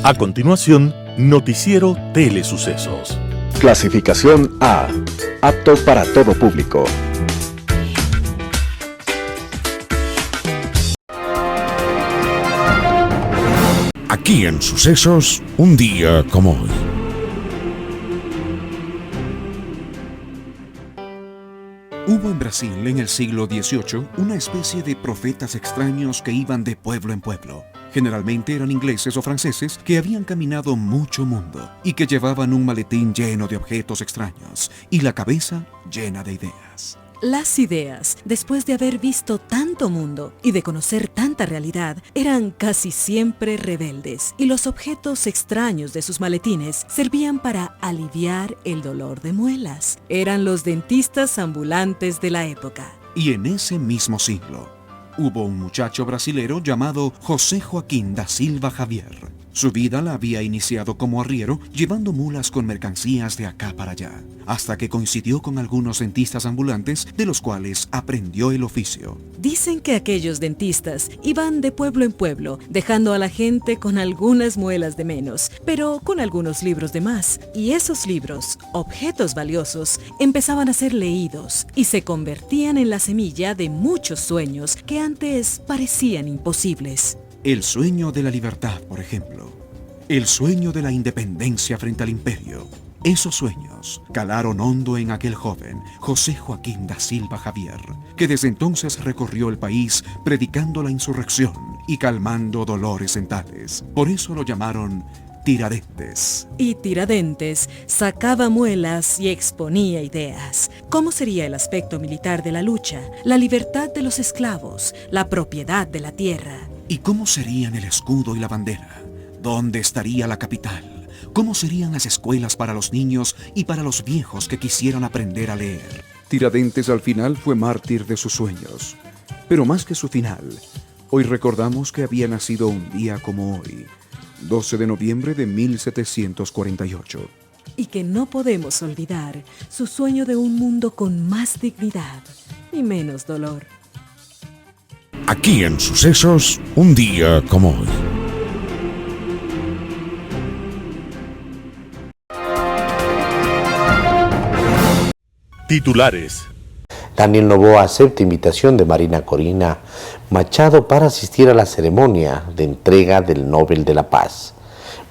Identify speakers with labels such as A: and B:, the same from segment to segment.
A: A continuación, Noticiero Telesucesos.
B: Clasificación A. Apto para todo público.
C: Aquí en Sucesos, un día como hoy. Hubo en Brasil en el siglo XVIII una especie de profetas extraños que iban de pueblo en pueblo. Generalmente eran ingleses o franceses que habían caminado mucho mundo y que llevaban un maletín lleno de objetos extraños y la cabeza llena de ideas.
D: Las ideas, después de haber visto tanto mundo y de conocer tanta realidad, eran casi siempre rebeldes, y los objetos extraños de sus maletines servían para aliviar el dolor de muelas. Eran los dentistas ambulantes de la época.
C: Y en ese mismo siglo, hubo un muchacho brasilero llamado José Joaquín da Silva Xavier. Su vida la había iniciado como arriero, llevando mulas con mercancías de acá para allá, hasta que coincidió con algunos dentistas ambulantes, de los cuales aprendió el oficio.
D: Dicen que aquellos dentistas iban de pueblo en pueblo, dejando a la gente con algunas muelas de menos, pero con algunos libros de más. Y esos libros, objetos valiosos, empezaban a ser leídos y se convertían en la semilla de muchos sueños que antes parecían imposibles.
C: El sueño de la libertad, por ejemplo. El sueño de la independencia frente al imperio. Esos sueños calaron hondo en aquel joven, José Joaquín da Silva Xavier, que desde entonces recorrió el país predicando la insurrección y calmando dolores dentales. Por eso lo llamaron Tiradentes.
D: Y Tiradentes sacaba muelas y exponía ideas. ¿Cómo sería el aspecto militar de la lucha, la libertad de los esclavos, la propiedad de la tierra?
C: ¿Y cómo serían el escudo y la bandera? ¿Dónde estaría la capital? ¿Cómo serían las escuelas para los niños y para los viejos que quisieran aprender a leer?
E: Tiradentes al final fue mártir de sus sueños. Pero más que su final, hoy recordamos que había nacido un día como hoy, 12 de noviembre de 1748.
D: Y que no podemos olvidar su sueño de un mundo con más dignidad y menos dolor.
C: Aquí en Sucesos, un día como hoy.
A: Titulares.
F: Daniel Noboa acepta invitación de Marina Corina Machado para asistir a la ceremonia de entrega del Nobel de la Paz.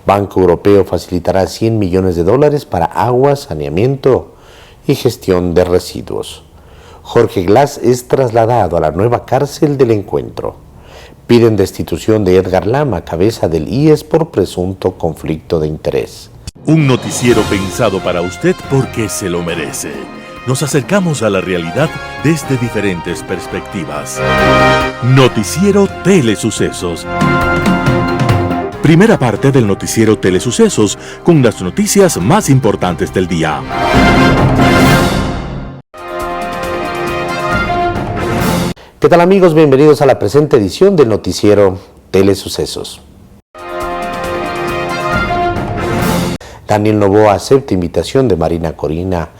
F: Banco Europeo facilitará $100 millones para agua, saneamiento y gestión de residuos. Jorge Glass es trasladado a la nueva cárcel del Encuentro. Piden destitución de Edgar Lama, cabeza del IES, por presunto conflicto de interés.
A: Un noticiero pensado para usted porque se lo merece. Nos acercamos a la realidad desde diferentes perspectivas. Noticiero Telesucesos. Primera parte del noticiero Telesucesos, con las noticias más importantes del día.
F: ¿Qué tal, amigos? Bienvenidos a la presente edición del noticiero Telesucesos. Daniel Noboa acepta invitación de Marina Corina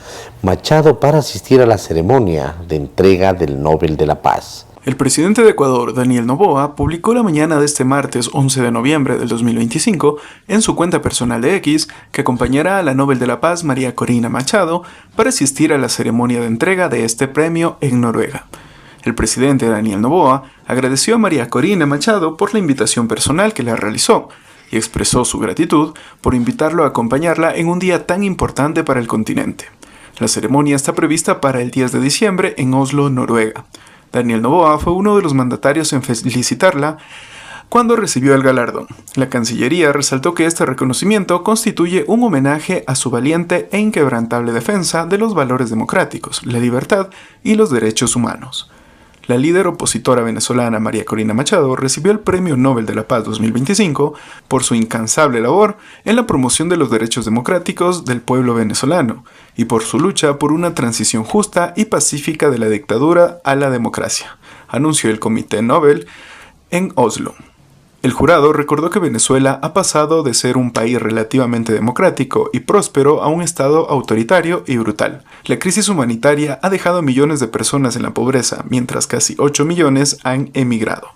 F: Machado para asistir a la ceremonia de entrega del Nobel de la Paz.
G: El presidente de Ecuador, Daniel Noboa, publicó la mañana de este martes 11 de noviembre del 2025 en su cuenta personal de X que acompañará a la Nobel de la Paz María Corina Machado para asistir a la ceremonia de entrega de este premio en Noruega. El presidente Daniel Noboa agradeció a María Corina Machado por la invitación personal que le realizó y expresó su gratitud por invitarlo a acompañarla en un día tan importante para el continente. La ceremonia está prevista para el 10 de diciembre en Oslo, Noruega. Daniel Noboa fue uno de los mandatarios en felicitarla cuando recibió el galardón. La Cancillería resaltó que este reconocimiento constituye un homenaje a su valiente e inquebrantable defensa de los valores democráticos, la libertad y los derechos humanos. La líder opositora venezolana María Corina Machado recibió el Premio Nobel de la Paz 2025 por su incansable labor en la promoción de los derechos democráticos del pueblo venezolano y por su lucha por una transición justa y pacífica de la dictadura a la democracia, anunció el Comité Nobel en Oslo. El jurado recordó que Venezuela ha pasado de ser un país relativamente democrático y próspero a un estado autoritario y brutal. La crisis humanitaria ha dejado a millones de personas en la pobreza, mientras casi 8 millones han emigrado.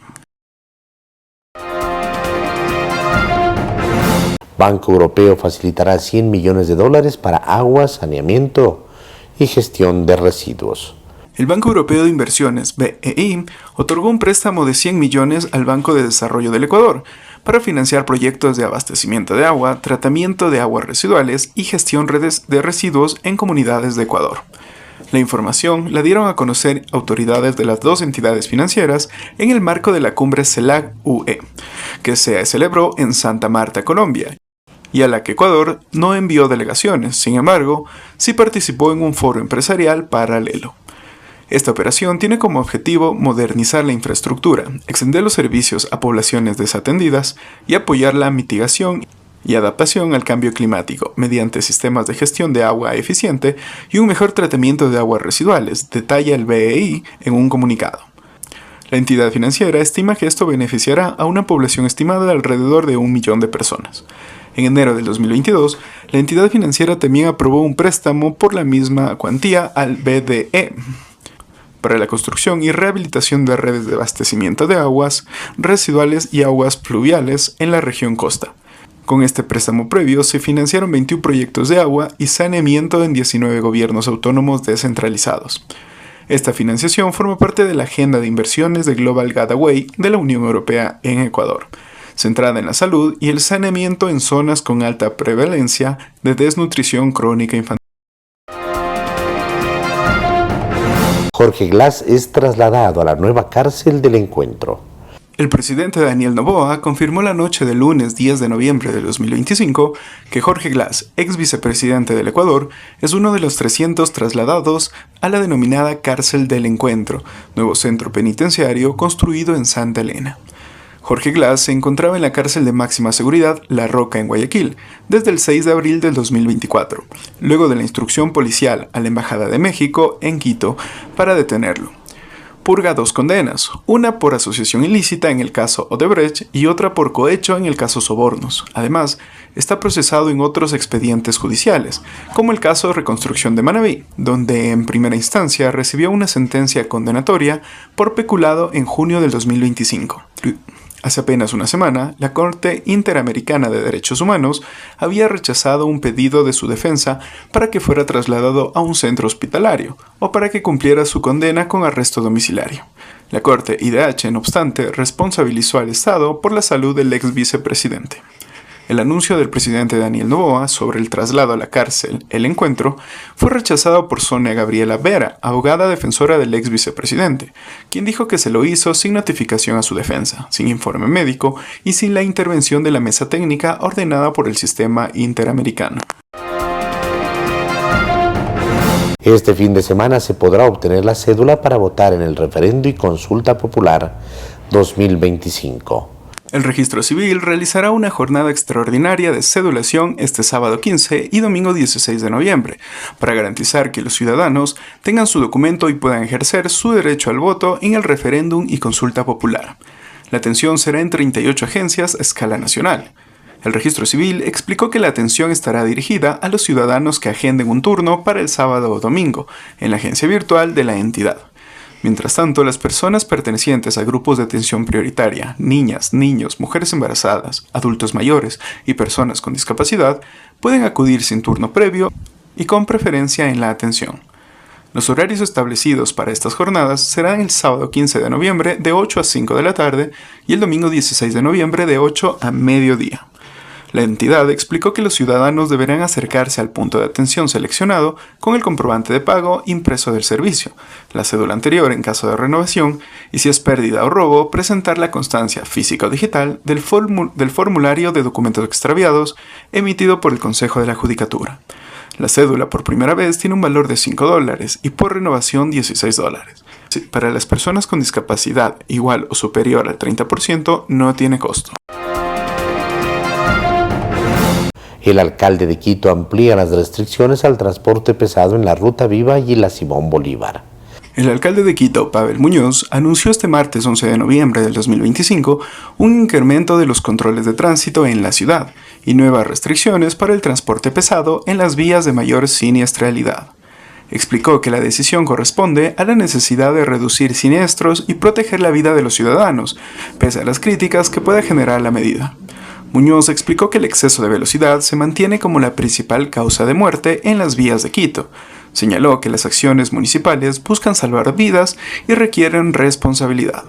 F: Banco Europeo facilitará 100 millones de dólares para agua, saneamiento y gestión de residuos.
G: El Banco Europeo de Inversiones, BEI, otorgó un préstamo de 100 millones al Banco de Desarrollo del Ecuador para financiar proyectos de abastecimiento de agua, tratamiento de aguas residuales y gestión de residuos en comunidades de Ecuador. La información la dieron a conocer autoridades de las dos entidades financieras en el marco de la cumbre CELAC-UE, que se celebró en Santa Marta, Colombia, y a la que Ecuador no envió delegaciones, sin embargo, sí participó en un foro empresarial paralelo. Esta operación tiene como objetivo modernizar la infraestructura, extender los servicios a poblaciones desatendidas y apoyar la mitigación y adaptación al cambio climático mediante sistemas de gestión de agua eficiente y un mejor tratamiento de aguas residuales, detalla el BEI en un comunicado. La entidad financiera estima que esto beneficiará a una población estimada de alrededor de 1 millón de personas. En enero del 2022, la entidad financiera también aprobó un préstamo por la misma cuantía al BDE para la construcción y rehabilitación de redes de abastecimiento de aguas residuales y aguas pluviales en la región costa. Con este préstamo previo se financiaron 21 proyectos de agua y saneamiento en 19 gobiernos autónomos descentralizados. Esta financiación forma parte de la agenda de inversiones de Global Gateway de la Unión Europea en Ecuador, centrada en la salud y el saneamiento en zonas con alta prevalencia de desnutrición crónica infantil.
F: Jorge Glass es trasladado a la nueva cárcel del Encuentro.
G: El presidente Daniel Noboa confirmó la noche del lunes 10 de noviembre de 2025 que Jorge Glass, ex vicepresidente del Ecuador, es uno de los 300 trasladados a la denominada Cárcel del Encuentro, nuevo centro penitenciario construido en Santa Elena. Jorge Glass se encontraba en la cárcel de máxima seguridad La Roca en Guayaquil desde el 6 de abril del 2024, luego de la instrucción policial a la Embajada de México en Quito para detenerlo. Purga 2 condenas, una por asociación ilícita en el caso Odebrecht y otra por cohecho en el caso Sobornos. Además, está procesado en otros expedientes judiciales, como el caso Reconstrucción de Manabí, donde en primera instancia recibió una sentencia condenatoria por peculado en junio del 2025. Hace apenas una semana, la Corte Interamericana de Derechos Humanos había rechazado un pedido de su defensa para que fuera trasladado a un centro hospitalario o para que cumpliera su condena con arresto domiciliario. La Corte IDH, no obstante, responsabilizó al Estado por la salud del ex vicepresidente. El anuncio del presidente Daniel Noboa sobre el traslado a la cárcel, El Encuentro, fue rechazado por Sonia Gabriela Vera, abogada defensora del ex vicepresidente, quien dijo que se lo hizo sin notificación a su defensa, sin informe médico y sin la intervención de la mesa técnica ordenada por el sistema interamericano.
F: Este fin de semana se podrá obtener la cédula para votar en el referendo y consulta popular 2025.
G: El Registro Civil realizará una jornada extraordinaria de cedulación este sábado 15 y domingo 16 de noviembre, para garantizar que los ciudadanos tengan su documento y puedan ejercer su derecho al voto en el referéndum y consulta popular. La atención será en 38 agencias a escala nacional. El Registro Civil explicó que la atención estará dirigida a los ciudadanos que agenden un turno para el sábado o domingo en la agencia virtual de la entidad. Mientras tanto, las personas pertenecientes a grupos de atención prioritaria, niñas, niños, mujeres embarazadas, adultos mayores y personas con discapacidad, pueden acudir sin turno previo y con preferencia en la atención. Los horarios establecidos para estas jornadas serán el sábado 15 de noviembre de 8 a 5 de la tarde y el domingo 16 de noviembre de 8 a mediodía. La entidad explicó que los ciudadanos deberán acercarse al punto de atención seleccionado con el comprobante de pago impreso del servicio, la cédula anterior en caso de renovación y, si es pérdida o robo, presentar la constancia física o digital del formulario de documentos extraviados emitido por el Consejo de la Judicatura. La cédula por primera vez tiene un valor de $5 y por renovación $16. Para las personas con discapacidad igual o superior al 30% no tiene costo.
F: El alcalde de Quito amplía las restricciones al transporte pesado en la Ruta Viva y la Simón Bolívar.
G: El alcalde de Quito, Pavel Muñoz, anunció este martes 11 de noviembre del 2025 un incremento de los controles de tránsito en la ciudad y nuevas restricciones para el transporte pesado en las vías de mayor siniestralidad. Explicó que la decisión corresponde a la necesidad de reducir siniestros y proteger la vida de los ciudadanos, pese a las críticas que pueda generar la medida. Muñoz explicó que el exceso de velocidad se mantiene como la principal causa de muerte en las vías de Quito. Señaló que las acciones municipales buscan salvar vidas y requieren responsabilidad.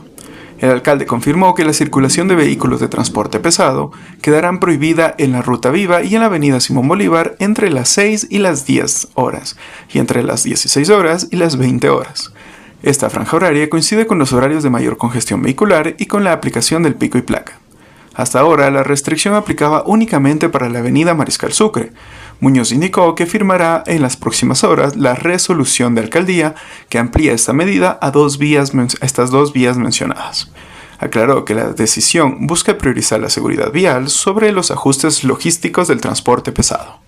G: El alcalde confirmó que la circulación de vehículos de transporte pesado quedarán prohibida en la Ruta Viva y en la avenida Simón Bolívar entre las 6 y las 10 horas, y entre las 16 horas y las 20 horas. Esta franja horaria coincide con los horarios de mayor congestión vehicular y con la aplicación del pico y placa. Hasta ahora, la restricción aplicaba únicamente para la avenida Mariscal Sucre. Muñoz indicó que firmará en las próximas horas la resolución de alcaldía que amplía esta medida a estas dos vías mencionadas. Aclaró que la decisión busca priorizar la seguridad vial sobre los ajustes logísticos del transporte pesado.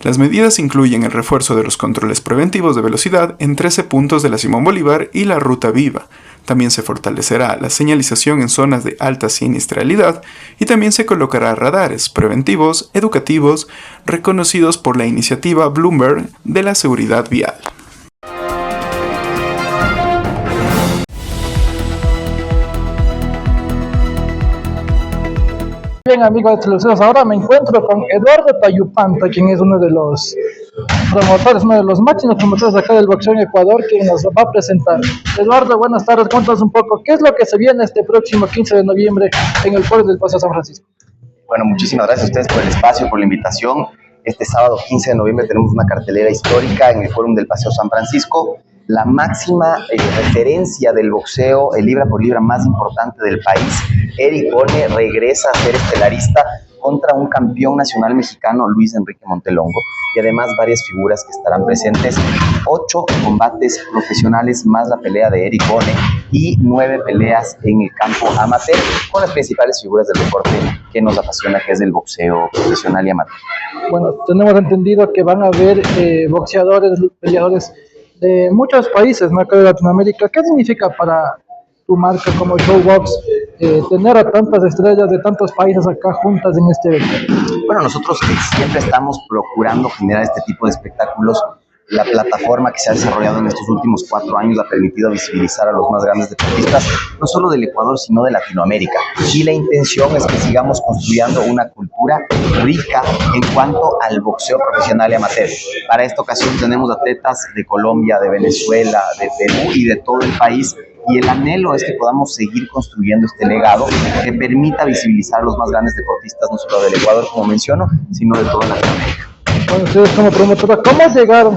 G: Las medidas incluyen el refuerzo de los controles preventivos de velocidad en 13 puntos de la Simón Bolívar y la Ruta Viva. También se fortalecerá la señalización en zonas de alta siniestralidad y también se colocará radares preventivos, educativos, reconocidos por la iniciativa Bloomberg de la seguridad vial.
H: Bien, amigos de televisores, ahora me encuentro con Eduardo Tayupanta, quien es uno de los promotores, uno de los máximos promotores acá del boxeo en Ecuador, quien nos va a presentar. Eduardo, buenas tardes, cuéntanos un poco, ¿qué es lo que se viene este próximo 15 de noviembre en el Foro del Paseo San Francisco?
I: Bueno, muchísimas gracias a ustedes por el espacio, por la invitación. Este sábado 15 de noviembre tenemos una cartelera histórica en el Fórum del Paseo San Francisco, la máxima referencia del boxeo, el libra por libra más importante del país. Eric Bone regresa a ser estelarista contra un campeón nacional mexicano, Luis Enrique Montelongo, y además varias figuras que estarán presentes. 8 combates profesionales más la pelea de Eric Bone y 9 peleas en el campo amateur con las principales figuras del deporte que nos apasiona, que es el boxeo profesional y amateur. Bueno, tenemos entendido que van a haber boxeadores, peleadores de muchos países, ¿no?, acá de Latinoamérica. ¿Qué significa para tu marca como Showbox tener a tantas estrellas de tantos países acá juntas en este evento? Bueno, nosotros siempre estamos procurando generar este tipo de espectáculos. La plataforma que se ha desarrollado en estos últimos 4 años ha permitido visibilizar a los más grandes deportistas, no solo del Ecuador, sino de Latinoamérica. Y la intención es que sigamos construyendo una cultura rica en cuanto al boxeo profesional y amateur. Para esta ocasión tenemos atletas de Colombia, de Venezuela, de Perú y de todo el país. Y el anhelo es que podamos seguir construyendo este legado que permita visibilizar a los más grandes deportistas, no solo del Ecuador, como menciono, sino de toda Latinoamérica. Bueno, ustedes como promotora,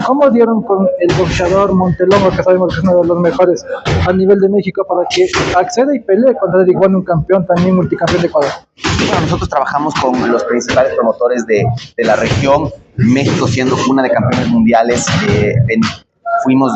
I: ¿cómo dieron con el boxeador Montelongo, que sabemos que es uno de los mejores a nivel de México, para que acceda y pelee contra Eric Bone, un campeón, también multicampeón de Ecuador? Bueno, nosotros trabajamos con los principales promotores de la región, México siendo cuna de campeones mundiales. Fuimos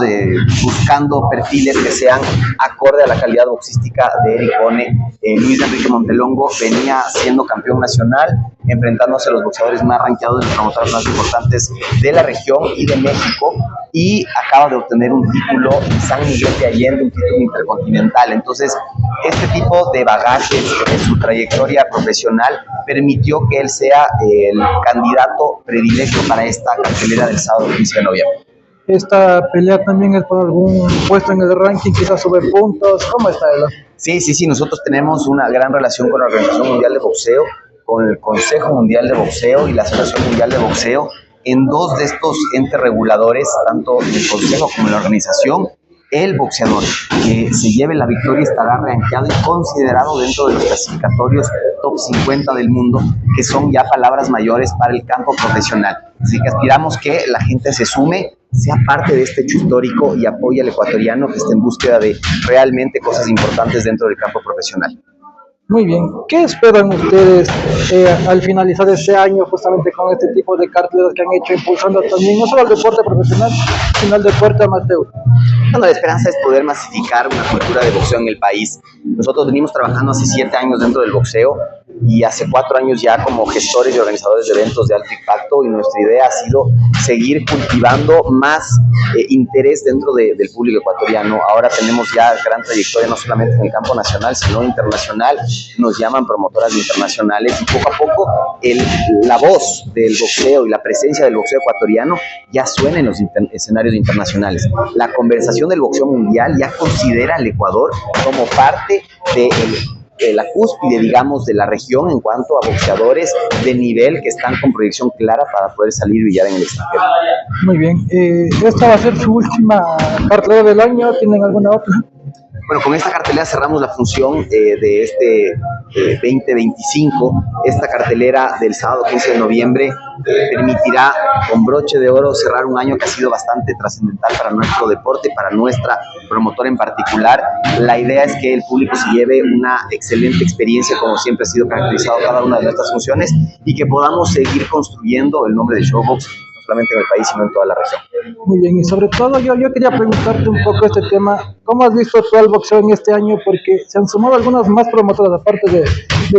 I: buscando perfiles que sean acorde a la calidad boxística de Eric Bone. Luis Enrique Montelongo venía siendo campeón nacional, enfrentándose a los boxeadores más rankeados de los promotores más importantes de la región y de México, y acaba de obtener un título en San Miguel de Allende, un título intercontinental. Entonces, este tipo de bagajes de su trayectoria profesional permitió que él sea el candidato predilecto para esta cartelera del sábado 15 de noviembre. ¿Esta pelea también es por algún puesto en el ranking, quizás sube puntos? ¿Cómo está él? Sí, nosotros tenemos una gran relación con la Organización Mundial de Boxeo, con el Consejo Mundial de Boxeo y la Asociación Mundial de Boxeo. En 2 de estos entes reguladores, tanto en el Consejo como en la organización, el boxeador que se lleve la victoria estará rankeado y considerado dentro de los clasificatorios top 50 del mundo, que son ya palabras mayores para el campo profesional. Así que aspiramos que la gente se sume, sea parte de este hecho histórico y apoye al ecuatoriano que esté en búsqueda de realmente cosas importantes dentro del campo profesional. Muy bien, ¿qué esperan ustedes al finalizar este año justamente con este tipo de carteleras que han hecho, impulsando también no solo el deporte profesional, sino el deporte amateur? Bueno, la esperanza es poder masificar una cultura de boxeo en el país. Nosotros venimos trabajando hace 7 años dentro del boxeo y hace 4 años ya como gestores y organizadores de eventos de alto impacto, y nuestra idea ha sido seguir cultivando más interés dentro del público ecuatoriano. Ahora tenemos ya gran trayectoria no solamente en el campo nacional, sino internacional. Nos llaman promotoras internacionales y poco a poco la voz del boxeo y la presencia del boxeo ecuatoriano ya suena en los escenarios internacionales. La conversación del boxeo mundial ya considera al Ecuador como parte del la cúspide, digamos, de la región en cuanto a boxeadores de nivel que están con proyección clara para poder salir y brillar en el extranjero.
H: Muy bien. ¿Esta va a ser su última cartelera del año? ¿Tienen alguna otra?
I: Bueno, con esta cartelera cerramos la función de este 2025. Esta cartelera del sábado 15 de noviembre permitirá con broche de oro cerrar un año que ha sido bastante trascendental para nuestro deporte, para nuestra promotora en particular. La idea es que el público se lleve una excelente experiencia, como siempre ha sido caracterizado cada una de nuestras funciones, y que podamos seguir construyendo el nombre de Showbox, no solamente en el país, sino en toda la región.
H: Muy bien, y sobre todo yo quería preguntarte un poco este tema. ¿Cómo has visto tú el boxeo en este año? Porque se han sumado algunas más promotoras, aparte de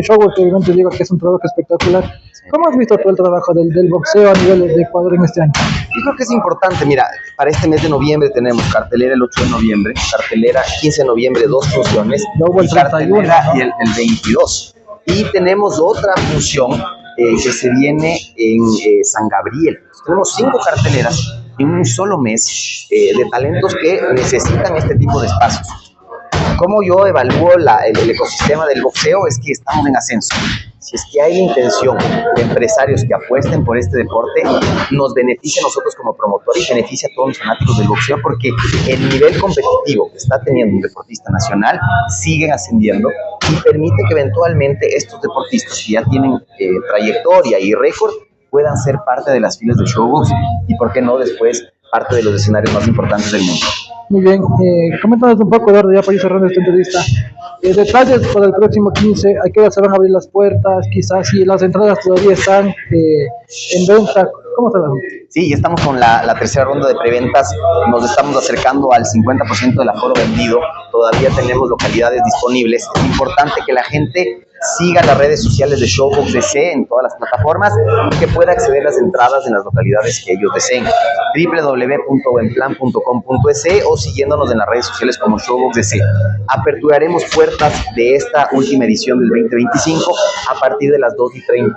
H: Showbox, que obviamente digo que es un trabajo espectacular. ¿Cómo has visto tú el trabajo del boxeo a nivel de Ecuador en este año?
I: Yo creo que es importante. Mira, para este mes de noviembre tenemos cartelera el 8 de noviembre, cartelera 15 de noviembre, 2 funciones, y cartelera y el 22. Y tenemos otra función que se viene en San Gabriel. Tenemos 5 carteleras en un solo mes de talentos que necesitan este tipo de espacios. ¿Cómo yo evalúo el ecosistema del boxeo? Es que estamos en ascenso. Si es que hay la intención de empresarios que apuesten por este deporte, nos beneficia a nosotros como promotor y beneficia a todos los fanáticos del boxeo, porque el nivel competitivo que está teniendo un deportista nacional sigue ascendiendo y permite que eventualmente estos deportistas que ya tienen trayectoria y récord puedan ser parte de las filas de Showbox y, por qué no, después parte de los escenarios más importantes del mundo.
H: Muy bien, coméntanos un poco, Eduardo, ya para ir cerrando esta entrevista. Detalles para el próximo 15, ¿a qué hora se van a abrir las puertas? Quizás si las entradas todavía están en venta. ¿Cómo está la gente?
I: Sí, ya estamos con la tercera ronda de preventas, nos estamos acercando al 50% del aforo vendido, todavía tenemos localidades disponibles. Es importante que la gente siga las redes sociales de Showbox DC en todas las plataformas y que pueda acceder a las entradas en las localidades que ellos deseen. www.benplan.com.es o siguiéndonos en las redes sociales como Showbox DC. Aperturaremos puertas de esta última edición del 2025 a partir de las 2:30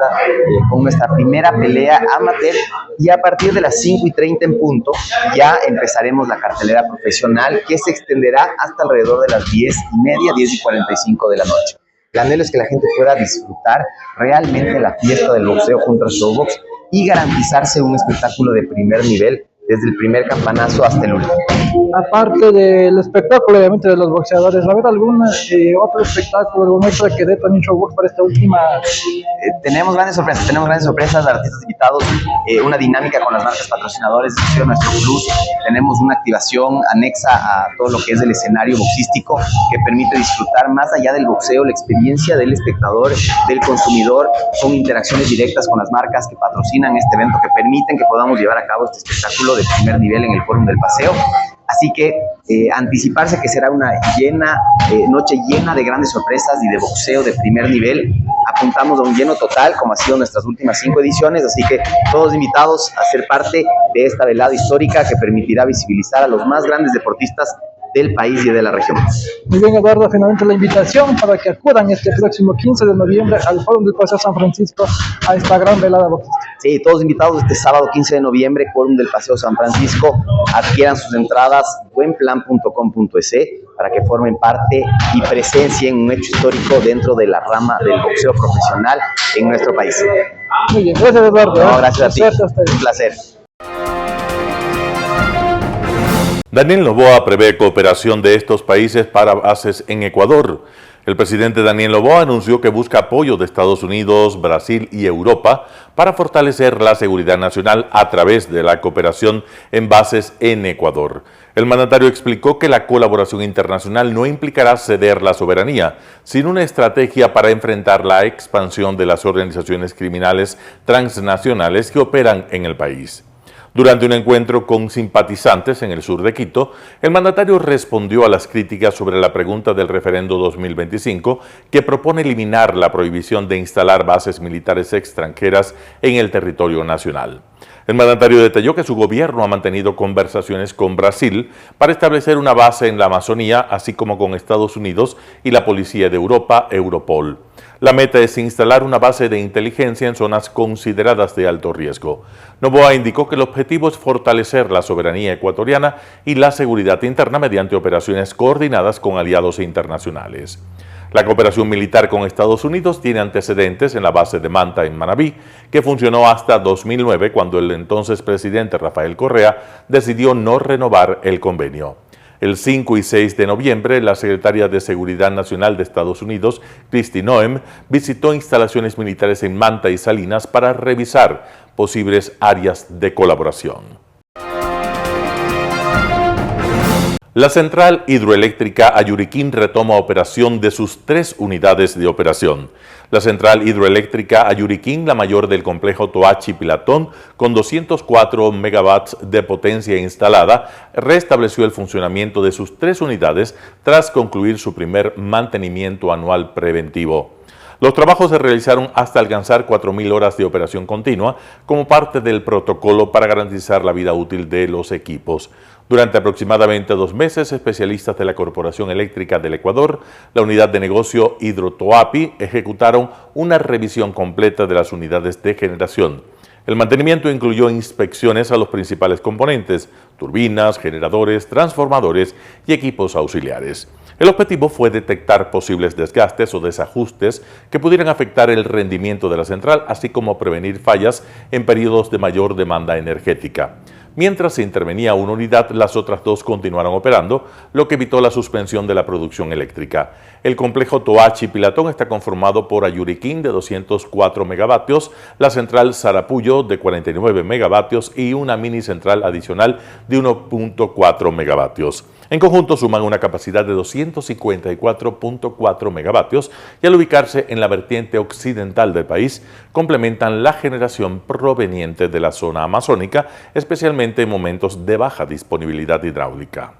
I: con nuestra primera pelea amateur, y a partir de las 5:30 en punto ya empezaremos la cartelera profesional, que se extenderá hasta alrededor de las 10:30, 10:45 de la noche. El anhelo es que la gente pueda disfrutar realmente la fiesta del boxeo junto a Showbox y garantizarse un espectáculo de primer nivel desde el primer campanazo hasta el último.
H: Aparte del espectáculo, obviamente, de los boxeadores, ¿va a haber algún otro espectáculo, algún extra que dé también Showbox para esta última?
I: Tenemos grandes sorpresas de artistas invitados, una dinámica con las marcas patrocinadores, es decir, nuestro plus. Tenemos una activación anexa a todo lo que es el escenario boxístico que permite disfrutar más allá del boxeo, la experiencia del espectador, del consumidor, con interacciones directas con las marcas que patrocinan este evento, que permiten que podamos llevar a cabo este espectáculo de primer nivel en el Fórum del Paseo. Así que anticiparse que será una noche llena de grandes sorpresas y de boxeo de primer nivel. Apuntamos a un lleno total, como ha sido nuestras últimas 5 ediciones, así que todos invitados a ser parte de esta velada histórica que permitirá visibilizar a los más grandes deportistas del país y de la región.
H: Muy bien, Eduardo, finalmente la invitación para que acudan este próximo 15 de noviembre al Fórum del Paseo San Francisco a esta gran velada boxística.
I: Sí, todos invitados este sábado 15 de noviembre, Fórum del Paseo San Francisco. Adquieran sus entradas benplan.com.es para que formen parte y presencien un hecho histórico dentro de la rama del boxeo profesional en nuestro país.
H: Muy bien, gracias, Eduardo.
I: No, gracias a ti. Un placer.
A: Daniel Noboa prevé cooperación de estos países para bases en Ecuador. El presidente Daniel Noboa anunció que busca apoyo de Estados Unidos, Brasil y Europa para fortalecer la seguridad nacional a través de la cooperación en bases en Ecuador. El mandatario explicó que la colaboración internacional no implicará ceder la soberanía, sino una estrategia para enfrentar la expansión de las organizaciones criminales transnacionales que operan en el país. Durante un encuentro con simpatizantes en el sur de Quito, el mandatario respondió a las críticas sobre la pregunta del referendo 2025 que propone eliminar la prohibición de instalar bases militares extranjeras en el territorio nacional. El mandatario detalló que su gobierno ha mantenido conversaciones con Brasil para establecer una base en la Amazonía, así como con Estados Unidos y la Policía de Europa, Europol. La meta es instalar una base de inteligencia en zonas consideradas de alto riesgo. Noboa indicó que el objetivo es fortalecer la soberanía ecuatoriana y la seguridad interna mediante operaciones coordinadas con aliados internacionales. La cooperación militar con Estados Unidos tiene antecedentes en la base de Manta en Manabí, que funcionó hasta 2009 cuando el entonces presidente Rafael Correa decidió no renovar el convenio. El 5 y 6 de noviembre, la secretaria de Seguridad Nacional de Estados Unidos, Kristi Noem, visitó instalaciones militares en Manta y Salinas para revisar posibles áreas de colaboración. La central hidroeléctrica Ayuriquín retoma operación de sus 3 unidades de operación. La central hidroeléctrica Ayuriquín, la mayor del complejo Toachi-Pilatón, con 204 megawatts de potencia instalada, restableció el funcionamiento de sus 3 unidades tras concluir su primer mantenimiento anual preventivo. Los trabajos se realizaron hasta alcanzar 4.000 horas de operación continua como parte del protocolo para garantizar la vida útil de los equipos. Durante aproximadamente 2 meses, especialistas de la Corporación Eléctrica del Ecuador, la unidad de negocio Hidrotoapi, ejecutaron una revisión completa de las unidades de generación. El mantenimiento incluyó inspecciones a los principales componentes, turbinas, generadores, transformadores y equipos auxiliares. El objetivo fue detectar posibles desgastes o desajustes que pudieran afectar el rendimiento de la central, así como prevenir fallas en periodos de mayor demanda energética. Mientras se intervenía una unidad, las otras 2 continuaron operando, lo que evitó la suspensión de la producción eléctrica. El complejo Toachi-Pilatón está conformado por Ayuriquín de 204 megavatios, la central Sarapuyo de 49 megavatios y una mini central adicional de 1.4 megavatios. En conjunto suman una capacidad de 254.4 megavatios y al ubicarse en la vertiente occidental del país, complementan la generación proveniente de la zona amazónica, especialmente en momentos de baja disponibilidad hidráulica.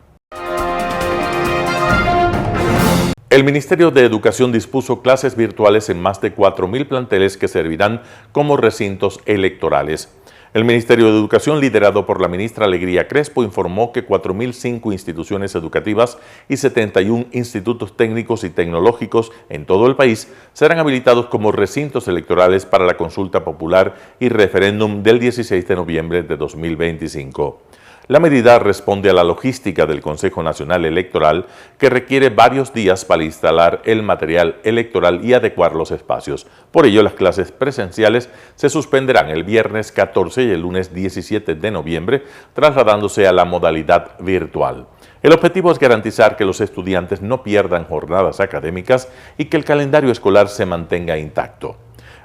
A: El Ministerio de Educación dispuso clases virtuales en más de 4.000 planteles que servirán como recintos electorales. El Ministerio de Educación, liderado por la ministra Alegría Crespo, informó que 4.005 instituciones educativas y 71 institutos técnicos y tecnológicos en todo el país serán habilitados como recintos electorales para la consulta popular y referéndum del 16 de noviembre de 2025. La medida responde a la logística del Consejo Nacional Electoral, que requiere varios días para instalar el material electoral y adecuar los espacios. Por ello, las clases presenciales se suspenderán el viernes 14 y el lunes 17 de noviembre, trasladándose a la modalidad virtual. El objetivo es garantizar que los estudiantes no pierdan jornadas académicas y que el calendario escolar se mantenga intacto.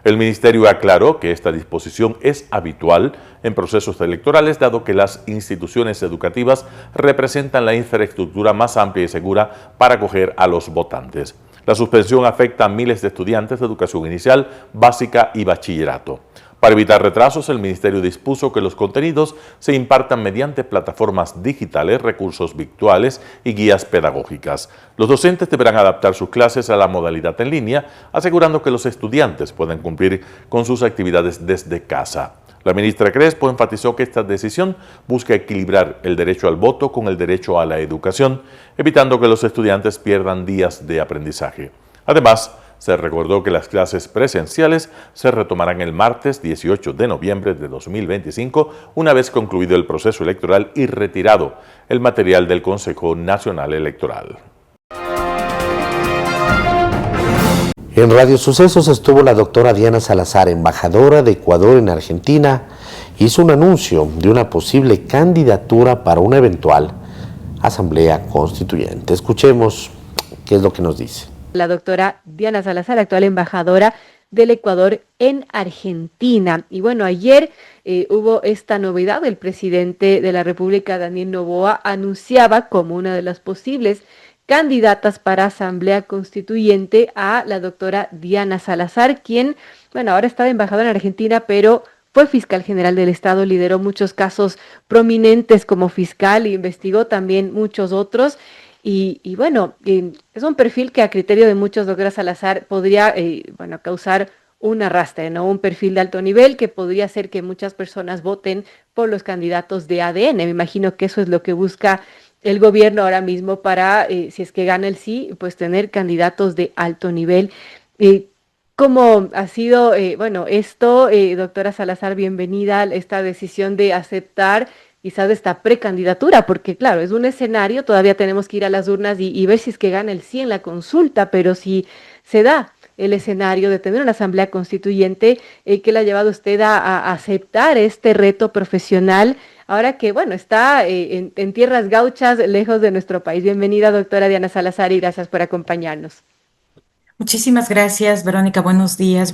A: El Ministerio aclaró que esta disposición es habitual en procesos electorales, dado que las instituciones educativas representan la infraestructura más amplia y segura para acoger a los votantes. La suspensión afecta a miles de estudiantes de educación inicial, básica y bachillerato. Para evitar retrasos, el Ministerio dispuso que los contenidos se impartan mediante plataformas digitales, recursos virtuales y guías pedagógicas. Los docentes deberán adaptar sus clases a la modalidad en línea, asegurando que los estudiantes puedan cumplir con sus actividades desde casa. La ministra Crespo enfatizó que esta decisión busca equilibrar el derecho al voto con el derecho a la educación, evitando que los estudiantes pierdan días de aprendizaje. Además, se recordó que las clases presenciales se retomarán el martes 18 de noviembre de 2025, una vez concluido el proceso electoral y retirado el material del Consejo Nacional Electoral.
F: En Radio Sucesos estuvo la doctora Diana Salazar, embajadora de Ecuador en Argentina. Hizo un anuncio de una posible candidatura para una eventual asamblea constituyente. Escuchemos qué es lo que nos dice.
J: La doctora Diana Salazar, actual embajadora del Ecuador en Argentina. Y bueno, ayer hubo esta novedad. El presidente de la República, Daniel Noboa, anunciaba como una de las posibles candidatas para Asamblea Constituyente a la doctora Diana Salazar, quien, bueno, ahora está de embajadora en Argentina, pero fue fiscal general del Estado, lideró muchos casos prominentes como fiscal e investigó también muchos otros. Y bueno, es un perfil que a criterio de muchos, doctora Salazar, podría causar un arrastre, ¿no? Un perfil de alto nivel que podría hacer que muchas personas voten por los candidatos de ADN. Me imagino que eso es lo que busca el gobierno ahora mismo para, si es que gana el sí, pues tener candidatos de alto nivel. ¿Cómo ha sido, esto, doctora Salazar, bienvenida a esta decisión de aceptar quizás de esta precandidatura, porque claro, es un escenario, todavía tenemos que ir a las urnas y ver si es que gana el sí en la consulta, pero si se da el escenario de tener una asamblea constituyente, ¿qué le ha llevado usted a aceptar este reto profesional? Ahora que, bueno, está en tierras gauchas, lejos de nuestro país. Bienvenida, doctora Diana Salazar, y gracias por acompañarnos.
K: Muchísimas gracias, Verónica. Buenos días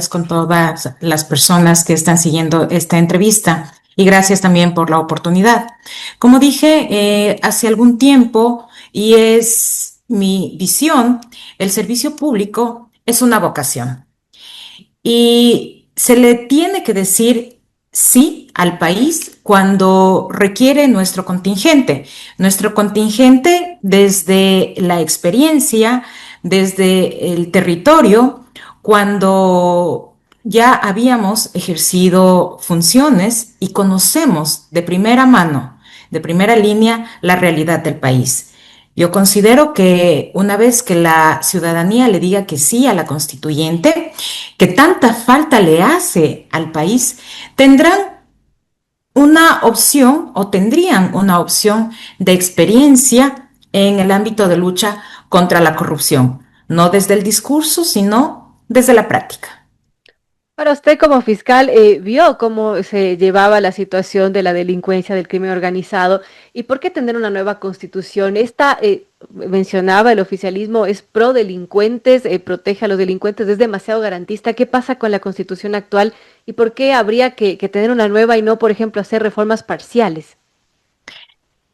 K: con todas las personas que están siguiendo esta entrevista y gracias también por la oportunidad. Como dije hace algún tiempo, y es mi visión, el servicio público es una vocación y se le tiene que decir sí al país cuando requiere nuestro contingente. Nuestro contingente desde la experiencia, desde el territorio, cuando ya habíamos ejercido funciones y conocemos de primera mano, de primera línea, la realidad del país. Yo considero que una vez que la ciudadanía le diga que sí a la constituyente, que tanta falta le hace al país, tendrán una opción o tendrían una opción de experiencia en el ámbito de lucha contra la corrupción, no desde el discurso, sino desde la práctica.
J: Para usted como fiscal, vio cómo se llevaba la situación de la delincuencia, del crimen organizado, y por qué tener una nueva constitución. Esta, mencionaba, el oficialismo es pro delincuentes, protege a los delincuentes, es demasiado garantista. ¿Qué pasa con la constitución actual y por qué habría que tener una nueva y no, por ejemplo, hacer reformas parciales?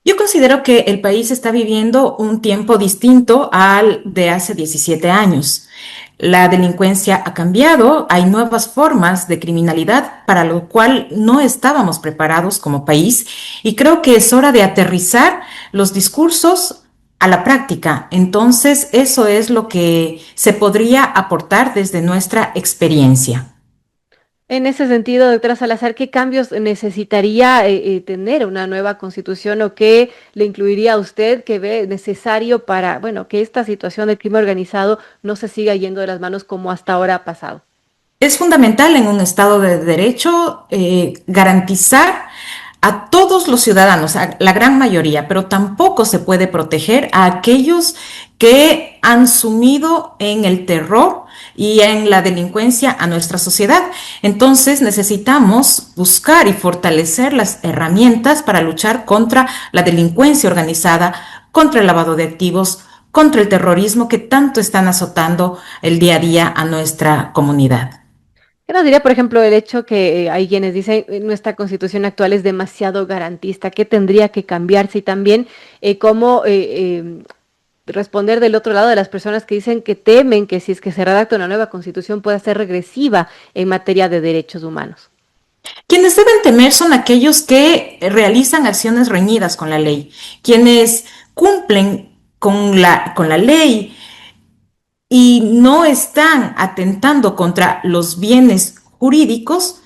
K: Yo considero que el país está viviendo un tiempo distinto al de hace 17 años. La delincuencia ha cambiado, hay nuevas formas de criminalidad para lo cual no estábamos preparados como país y creo que es hora de aterrizar los discursos a la práctica. Entonces, eso es lo que se podría aportar desde nuestra experiencia.
J: En ese sentido, doctora Salazar, ¿qué cambios necesitaría tener una nueva constitución o qué le incluiría a usted que ve necesario para, bueno, que esta situación del crimen organizado no se siga yendo de las manos como hasta ahora ha pasado?
K: Es fundamental en un Estado de Derecho garantizar a todos los ciudadanos, a la gran mayoría, pero tampoco se puede proteger a aquellos que han sumido en el terror y en la delincuencia a nuestra sociedad. Entonces necesitamos buscar y fortalecer las herramientas para luchar contra la delincuencia organizada, contra el lavado de activos, contra el terrorismo que tanto están azotando el día a día a nuestra comunidad.
J: ¿Qué nos diría, por ejemplo, el hecho que hay quienes dicen nuestra constitución actual es demasiado garantista? ¿Qué tendría que cambiarse? Y también cómo responder del otro lado de las personas que dicen que temen que si es que se redacta una nueva constitución pueda ser regresiva en materia de derechos humanos.
K: Quienes deben temer son aquellos que realizan acciones reñidas con la ley, quienes cumplen con la ley y no están atentando contra los bienes jurídicos,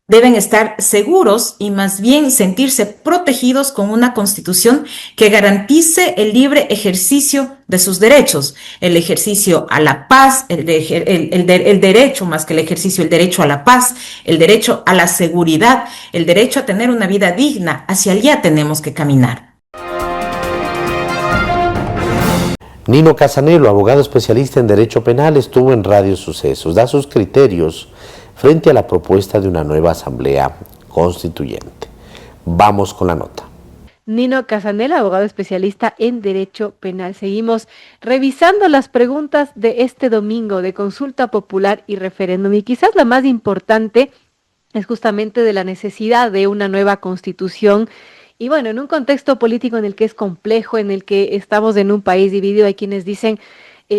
K: deben estar seguros y más bien sentirse protegidos con una constitución que garantice el libre ejercicio de sus derechos, el ejercicio a la paz, el derecho más que el ejercicio, el derecho a la paz, el derecho a la seguridad, el derecho a tener una vida digna. Hacia allá tenemos que caminar.
F: Nino Casanelo, abogado especialista en Derecho Penal, estuvo en Radio Sucesos. Da sus criterios frente a la propuesta de una nueva Asamblea Constituyente. Vamos con la nota.
J: Nino Casanelo, abogado especialista en Derecho Penal. Seguimos revisando las preguntas de este domingo de consulta popular y referéndum. Y quizás la más importante es justamente de la necesidad de una nueva constitución. Y bueno, en un contexto político en el que es complejo, en el que estamos en un país dividido, hay quienes dicen,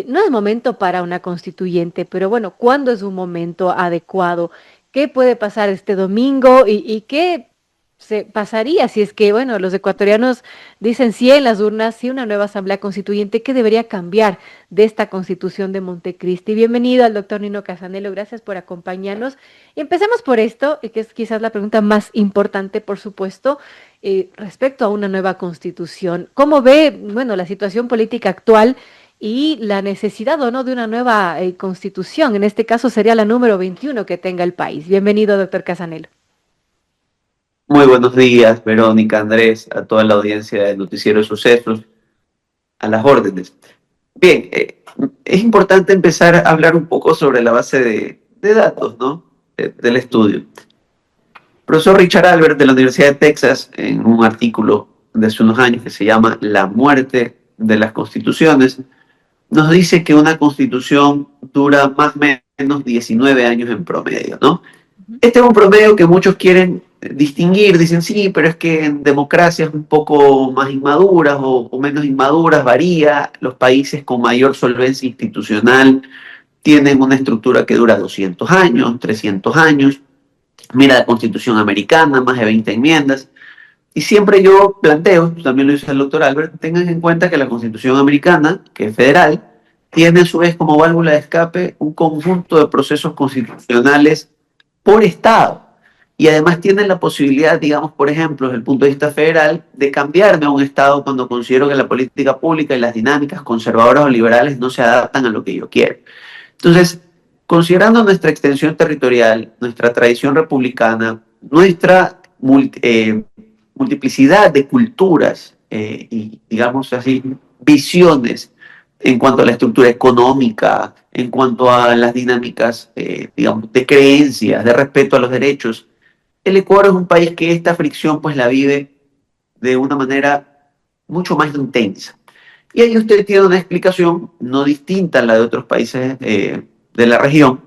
J: no es momento para una constituyente, pero bueno, ¿cuándo es un momento adecuado? ¿Qué puede pasar este domingo? ¿Y qué se pasaría si es que, bueno, los ecuatorianos dicen sí en las urnas, sí una nueva asamblea constituyente? ¿Qué debería cambiar de esta constitución de Montecristi? Bienvenido al doctor Nino Casanelo, gracias por acompañarnos. Y empecemos por esto, que es quizás la pregunta más importante, por supuesto, respecto a una nueva constitución. ¿Cómo ve, bueno, la situación política actual y la necesidad o no de una nueva constitución? En este caso sería la número 21 que tenga el país. Bienvenido, doctor Casanelo.
L: Muy buenos días, Verónica, Andrés, a toda la audiencia del Noticiero de Sucesos, a las órdenes. Bien, es importante empezar a hablar un poco sobre la base de datos, ¿no? Del estudio. El profesor Richard Albert de la Universidad de Texas, en un artículo de hace unos años que se llama La muerte de las constituciones, nos dice que una constitución dura más o menos 19 años en promedio, ¿no? Este es un promedio que muchos quieren distinguir, dicen sí, pero es que en democracias un poco más inmaduras o menos inmaduras varía, los países con mayor solvencia institucional tienen una estructura que dura 200 años, 300 años, mira la Constitución americana, más de 20 enmiendas, y siempre yo planteo, también lo dice el doctor Albert, tengan en cuenta que la Constitución americana, que es federal, tiene a su vez como válvula de escape un conjunto de procesos constitucionales por Estado. Y además tienen la posibilidad, digamos, por ejemplo, desde el punto de vista federal, de cambiarme a un Estado cuando considero que la política pública y las dinámicas conservadoras o liberales no se adaptan a lo que yo quiero. Entonces, considerando nuestra extensión territorial, nuestra tradición republicana, nuestra multiplicidad de culturas y, digamos así, visiones en cuanto a la estructura económica, en cuanto a las dinámicas, digamos, de creencias, de respeto a los derechos, el Ecuador es un país que esta fricción pues la vive de una manera mucho más intensa. Y ahí usted tiene una explicación no distinta a la de otros países de la región,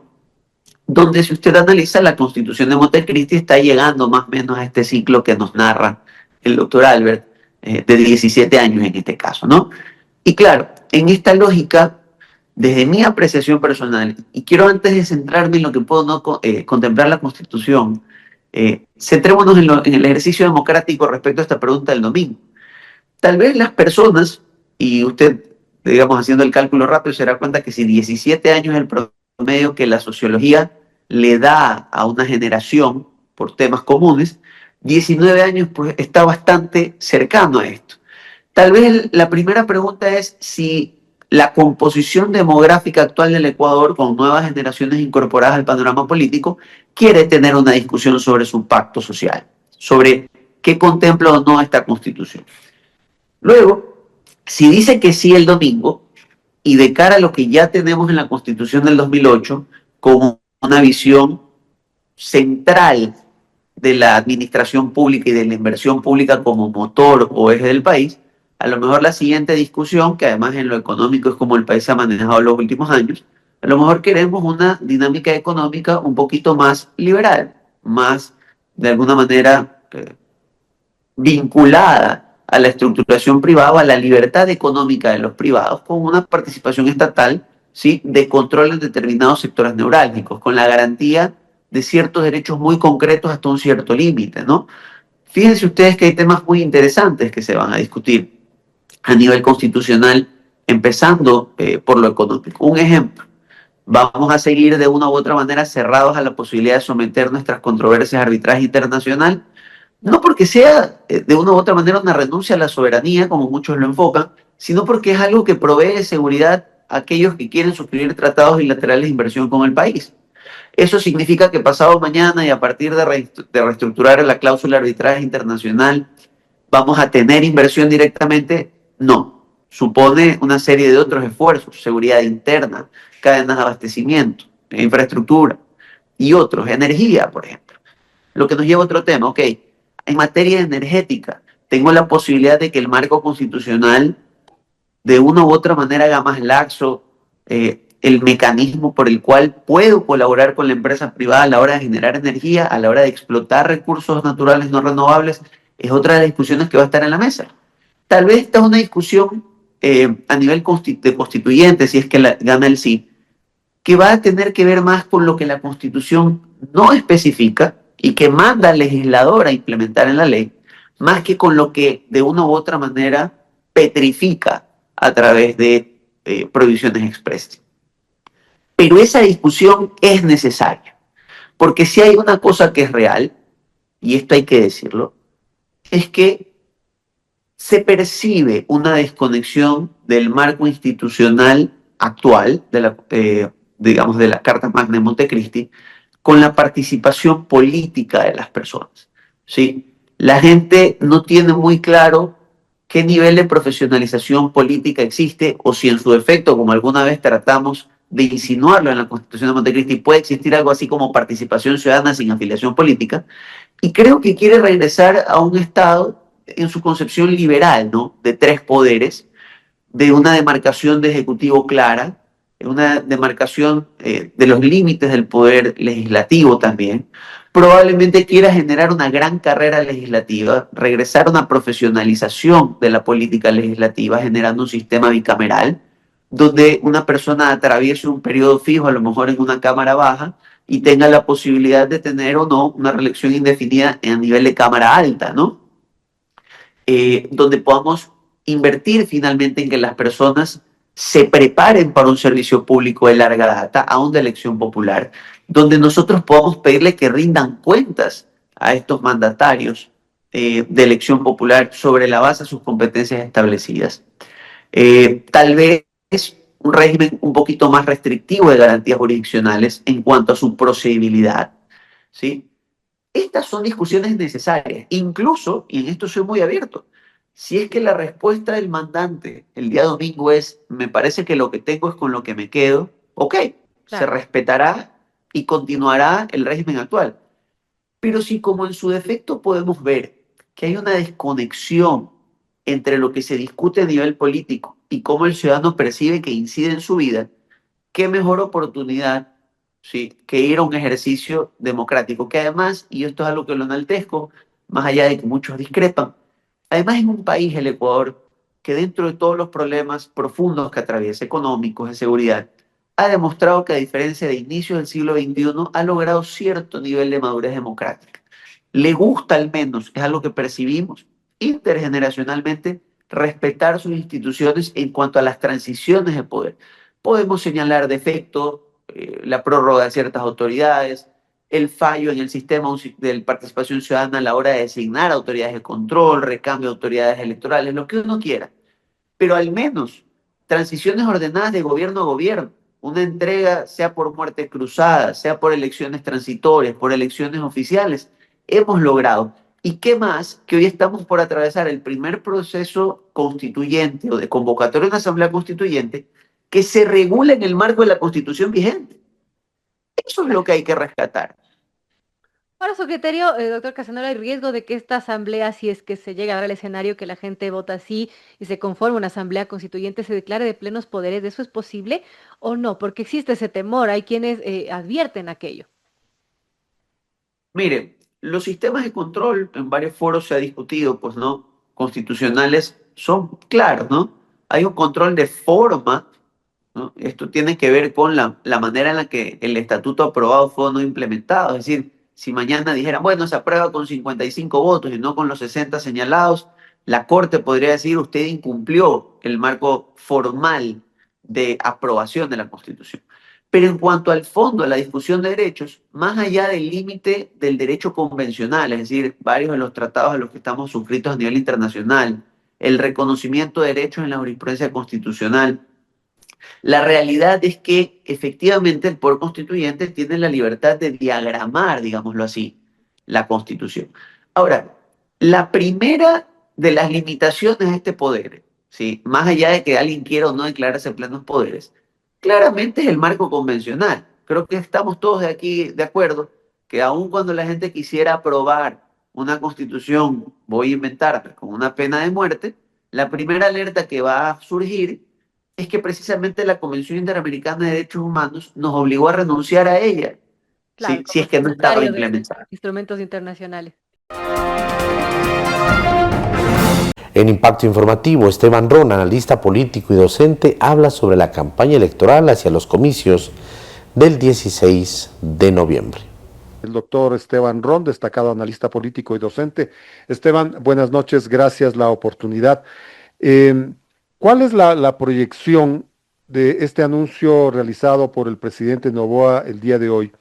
L: donde si usted analiza la Constitución de Montecristi está llegando más o menos a este ciclo que nos narra el doctor Albert, de 17 años en este caso, ¿no? Y claro, en esta lógica, desde mi apreciación personal, y quiero antes de centrarme en lo que puedo no contemplar la Constitución, centrémonos en el ejercicio democrático respecto a esta pregunta del domingo. Tal vez las personas, y usted, digamos, haciendo el cálculo rápido, se dará cuenta que si 17 años es el promedio que la sociología le da a una generación por temas comunes, 19 años pues, está bastante cercano a esto. Tal vez la primera pregunta es si la composición demográfica actual del Ecuador, con nuevas generaciones incorporadas al panorama político, quiere tener una discusión sobre su pacto social, sobre qué contempla o no esta Constitución. Luego, si dice que sí el domingo, y de cara a lo que ya tenemos en la Constitución del 2008, con una visión central de la administración pública y de la inversión pública como motor o eje del país, a lo mejor la siguiente discusión, que además en lo económico es como el país se ha manejado en los últimos años, a lo mejor queremos una dinámica económica un poquito más liberal, más de alguna manera vinculada a la estructuración privada o a la libertad económica de los privados, con una participación estatal, ¿sí?, de control en determinados sectores neurálgicos, con la garantía de ciertos derechos muy concretos hasta un cierto límite, ¿no? Fíjense ustedes que hay temas muy interesantes que se van a discutir a nivel constitucional, empezando por lo económico. Un ejemplo, vamos a seguir de una u otra manera cerrados a la posibilidad de someter nuestras controversias a arbitraje internacional, no porque sea de una u otra manera una renuncia a la soberanía, como muchos lo enfocan, sino porque es algo que provee seguridad a aquellos que quieren suscribir tratados bilaterales de inversión con el país. Eso significa que pasado mañana y a partir de reestructurar la cláusula de arbitraje internacional, ¿vamos a tener inversión directamente? No. Supone una serie de otros esfuerzos, seguridad interna, cadenas de abastecimiento, infraestructura y otros, energía, por ejemplo. Lo que nos lleva a otro tema, ok, en materia energética, tengo la posibilidad de que el marco constitucional de una u otra manera haga más laxo el mecanismo por el cual puedo colaborar con la empresa privada a la hora de generar energía, a la hora de explotar recursos naturales no renovables, es otra de las discusiones que va a estar en la mesa. Tal vez esta es una discusión a nivel de constituyente, si es que gana el sí, que va a tener que ver más con lo que la Constitución no especifica y que manda al legislador a implementar en la ley, más que con lo que de una u otra manera petrifica a través de prohibiciones expresas. Pero esa discusión es necesaria, porque si hay una cosa que es real, y esto hay que decirlo, es que se percibe una desconexión del marco institucional actual, digamos, de la Carta Magna de Montecristi, con la participación política de las personas, ¿sí? la gente no tiene muy claro qué nivel de profesionalización política existe o si en su defecto, como alguna vez tratamos de insinuarlo en la Constitución de Montecristi, puede existir algo así como participación ciudadana sin afiliación política. Y creo que quiere regresar a un Estado en su concepción liberal, ¿no? De tres poderes, de una demarcación de ejecutivo clara, una demarcación de los límites del poder legislativo también. Probablemente quiera generar una gran carrera legislativa, regresar a una profesionalización de la política legislativa, generando un sistema bicameral, donde una persona atraviese un periodo fijo, a lo mejor en una cámara baja, y tenga la posibilidad de tener o no una reelección indefinida a nivel de cámara alta, ¿no? Donde podamos invertir finalmente en que las personas se preparen para un servicio público de larga data, aún de elección popular, donde nosotros podamos pedirle que rindan cuentas a estos mandatarios de elección popular sobre la base de sus competencias establecidas. Tal vez un régimen un poquito más restrictivo de garantías jurisdiccionales en cuanto a su procedibilidad, ¿sí? Estas son discusiones necesarias, incluso, y en esto soy muy abierto, si es que la respuesta del mandante el día domingo es, me parece que lo que tengo es con lo que me quedo, ok, se respetará y continuará el régimen actual. Pero si como en su defecto podemos ver que hay una desconexión entre lo que se discute a nivel político y cómo el ciudadano percibe que incide en su vida, qué mejor oportunidad, ¿sí?, que ir a un ejercicio democrático, que además, y esto es algo que lo enaltezco, más allá de que muchos discrepan, además es un país, el Ecuador, que dentro de todos los problemas profundos que atraviesa, económicos, de seguridad, ha demostrado que a diferencia de inicios del siglo XXI, ha logrado cierto nivel de madurez democrática. Le gusta al menos, es algo que percibimos intergeneracionalmente, respetar sus instituciones en cuanto a las transiciones de poder. Podemos señalar defectos, la prórroga de ciertas autoridades, el fallo en el sistema de participación ciudadana a la hora de designar autoridades de control, recambio de autoridades electorales, lo que uno quiera. Pero al menos transiciones ordenadas de gobierno a gobierno, una entrega sea por muerte cruzada, sea por elecciones transitorias, por elecciones oficiales, hemos logrado. ¿Y qué más? Que hoy estamos por atravesar el primer proceso constituyente o de convocatoria de una asamblea constituyente que se regula en el marco de la Constitución vigente. Eso es lo que hay que rescatar.
J: Ahora, secretario, doctor Casanova, ¿hay riesgo de que esta asamblea, si es que se llega a dar el escenario que la gente vota así y se conforma una asamblea constituyente, se declare de plenos poderes? ¿Eso es posible o no? Porque existe ese temor, hay quienes advierten aquello.
L: Mire, los sistemas de control en varios foros se ha discutido, pues, ¿no? Constitucionales son claros, ¿no? Hay un control de forma, ¿no? Esto tiene que ver con la manera en la que el estatuto aprobado fue no implementado. Es decir, si mañana dijeran, bueno, se aprueba con 55 votos y no con los 60 señalados, la Corte podría decir, usted incumplió el marco formal de aprobación de la Constitución. Pero en cuanto al fondo, a la discusión de derechos, más allá del límite del derecho convencional, es decir, varios de los tratados a los que estamos suscritos a nivel internacional, el reconocimiento de derechos en la jurisprudencia constitucional, la realidad es que efectivamente el poder constituyente tiene la libertad de diagramar, digámoslo así, la Constitución. Ahora, la primera de las limitaciones a este poder, ¿sí?, más allá de que alguien quiera o no declararse plenos poderes, claramente es el marco convencional. Creo que estamos todos de aquí de acuerdo que aun cuando la gente quisiera aprobar una constitución, voy a inventar, con una pena de muerte, la primera alerta que va a surgir es que precisamente la Convención Interamericana de Derechos Humanos nos obligó a renunciar a ella,
J: Claro,
L: si es que no estaba implementada.
J: Instrumentos internacionales.
F: En Impacto Informativo, Esteban Ron, analista político y docente, habla sobre la campaña electoral hacia los comicios del 16 de noviembre.
M: El doctor Esteban Ron, destacado analista político y docente. Esteban, buenas noches, gracias la oportunidad. ¿Cuál es la proyección de este anuncio realizado por el presidente Noboa el día de hoy,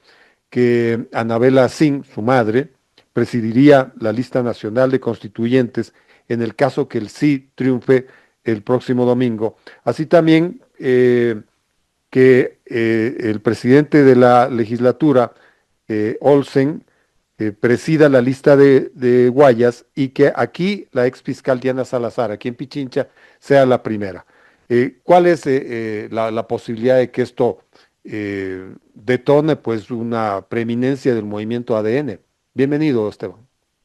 M: que Anabela Sin, su madre, presidiría la lista nacional de constituyentes en el caso que el sí triunfe el próximo domingo? Así también que el presidente de la legislatura, Olsen, presida la lista de Guayas y que aquí la ex fiscal Diana Salazar, aquí en Pichincha, sea la primera. ¿Cuál es la posibilidad de que esto detone pues una preeminencia del movimiento ADN? Bienvenido, Esteban.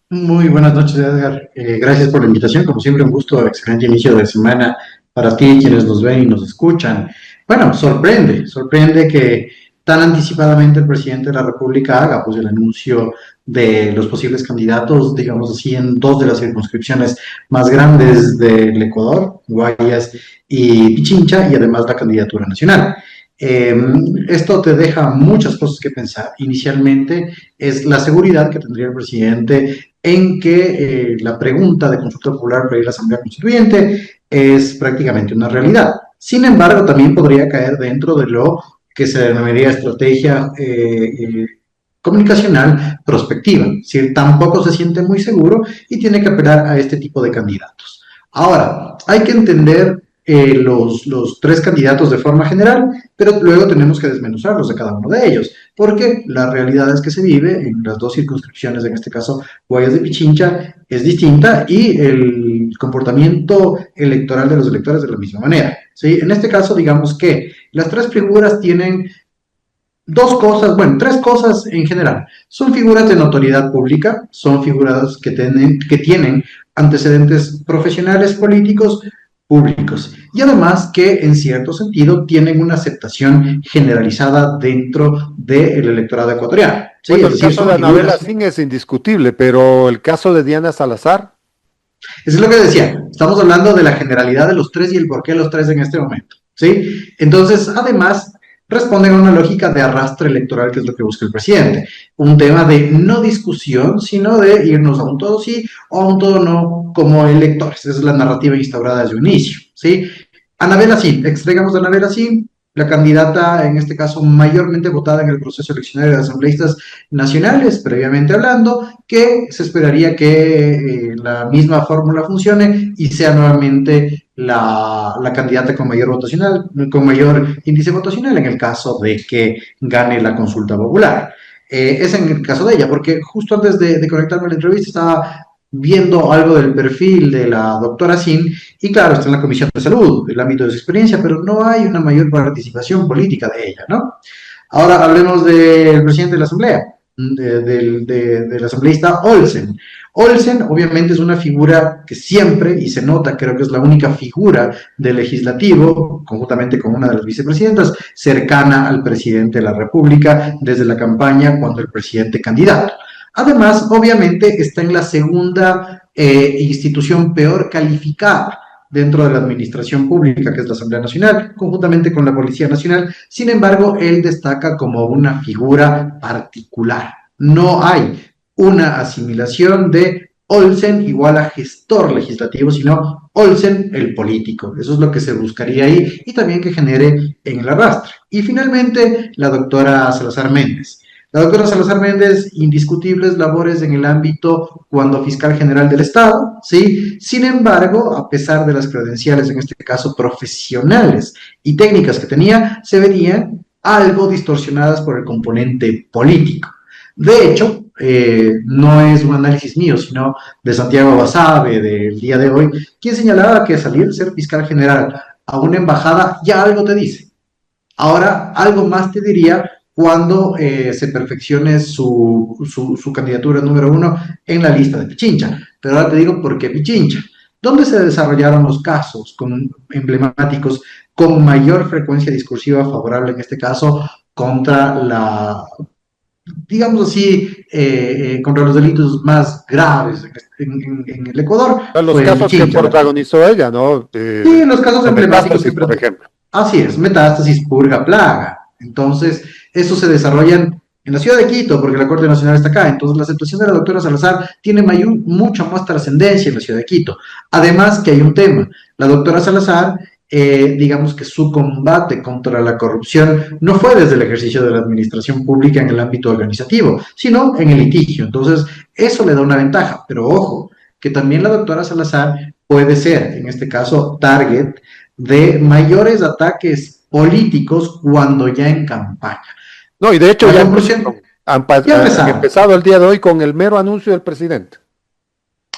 N: Muy buenas noches, Edgar. Gracias por la invitación. Como siempre, un gusto, excelente inicio de semana para ti, quienes nos ven y nos escuchan. Bueno, sorprende que tan anticipadamente el presidente de la República haga pues el anuncio de los posibles candidatos, digamos así, en dos de las circunscripciones más grandes del Ecuador, Guayas y Pichincha, y además la candidatura nacional. Esto te deja muchas cosas que pensar. Inicialmente es la seguridad que tendría el presidente en que la pregunta de consulta popular para ir a la Asamblea Constituyente es prácticamente una realidad. Sin embargo, también podría caer dentro de lo que se denominaría estrategia comunicacional prospectiva. Es decir, tampoco se siente muy seguro y tiene que apelar a este tipo de candidatos. Ahora, hay que entender los tres candidatos de forma general, pero luego tenemos que desmenuzarlos de cada uno de ellos, porque la realidad es que se vive en las dos circunscripciones, en este caso Guayas de Pichincha, es distinta y el comportamiento electoral de los electores de la misma manera, ¿sí? En este caso, digamos que las tres figuras tienen tres cosas en general. Son figuras de notoriedad pública, son figuras que tienen antecedentes profesionales políticos públicos y además que en cierto sentido tienen una aceptación generalizada dentro del electorado ecuatoriano. Sí,
M: bueno,
N: es
M: el
N: decir,
M: caso de Anabel Asín es indiscutible, pero el caso de Diana Salazar.
N: Eso es lo que decía, estamos hablando de la generalidad de los tres y el por qué los tres en este momento, ¿sí? Entonces, además, responden a una lógica de arrastre electoral, que es lo que busca el presidente. Un tema de no discusión, sino de irnos a un todo sí o a un todo no como electores. Esa es la narrativa instaurada desde un inicio, ¿sí? Anabel Asín, extraigamos a Anabel Asín, la candidata, en este caso, mayormente votada en el proceso eleccionario de asambleístas nacionales, previamente hablando, que se esperaría que la misma fórmula funcione y sea nuevamente la candidata con mayor índice votacional en el caso de que gane la consulta popular. Es en el caso de ella, porque justo antes de conectarme a la entrevista estaba viendo algo del perfil de la doctora Sin, y claro, está en la Comisión de Salud, el ámbito de su experiencia, pero no hay una mayor participación política de ella, ¿no? Ahora hablemos del presidente de la Asamblea, del asambleísta Olsen. Olsen obviamente es una figura que siempre, y se nota, creo que es la única figura del legislativo, conjuntamente con una de las vicepresidentas, cercana al presidente de la República desde la campaña cuando el presidente candidato. Además, obviamente, está en la segunda institución peor calificada dentro de la administración pública, que es la Asamblea Nacional, conjuntamente con la Policía Nacional. Sin embargo, él destaca como una figura particular. No hay una asimilación de Olsen igual a gestor legislativo, sino Olsen el político. Eso es lo que se buscaría ahí y también que genere en el arrastre. Y finalmente, la doctora Salazar Méndez. La doctora Salazar Méndez, indiscutibles labores en el ámbito cuando fiscal general del Estado, ¿sí? Sin embargo, a pesar de las credenciales, en este caso profesionales y técnicas que tenía, se verían algo distorsionadas por el componente político. De hecho, no es un análisis mío, sino de Santiago Basabe, del día de hoy, quien señalaba que salir de ser fiscal general a una embajada ya algo te dice. Ahora, algo más te diría cuando se perfeccione su candidatura número 1 en la lista de Pichincha. Pero ahora te digo por qué Pichincha. ¿Dónde se desarrollaron los casos emblemáticos con mayor frecuencia discursiva favorable, en este caso, contra digamos así, contra los delitos más graves en el Ecuador?
M: Los casos que protagonizó ella, ¿no?
N: Sí, los casos emblemáticos.
M: Por ejemplo.
N: Así es, Metástasis, Purga, Plaga. Entonces, eso se desarrollan en la ciudad de Quito, porque la Corte Nacional está acá. Entonces, la aceptación de la doctora Salazar tiene mucha más trascendencia en la ciudad de Quito. Además, que hay un tema. La doctora Salazar, digamos que su combate contra la corrupción no fue desde el ejercicio de la administración pública en el ámbito organizativo, sino en el litigio. Entonces, eso le da una ventaja. Pero ojo, que también la doctora Salazar puede ser, en este caso, target de mayores ataques políticos cuando ya en campaña.
M: No, y de hecho han
N: empezaron.
M: empezado el día de hoy con el mero anuncio del presidente.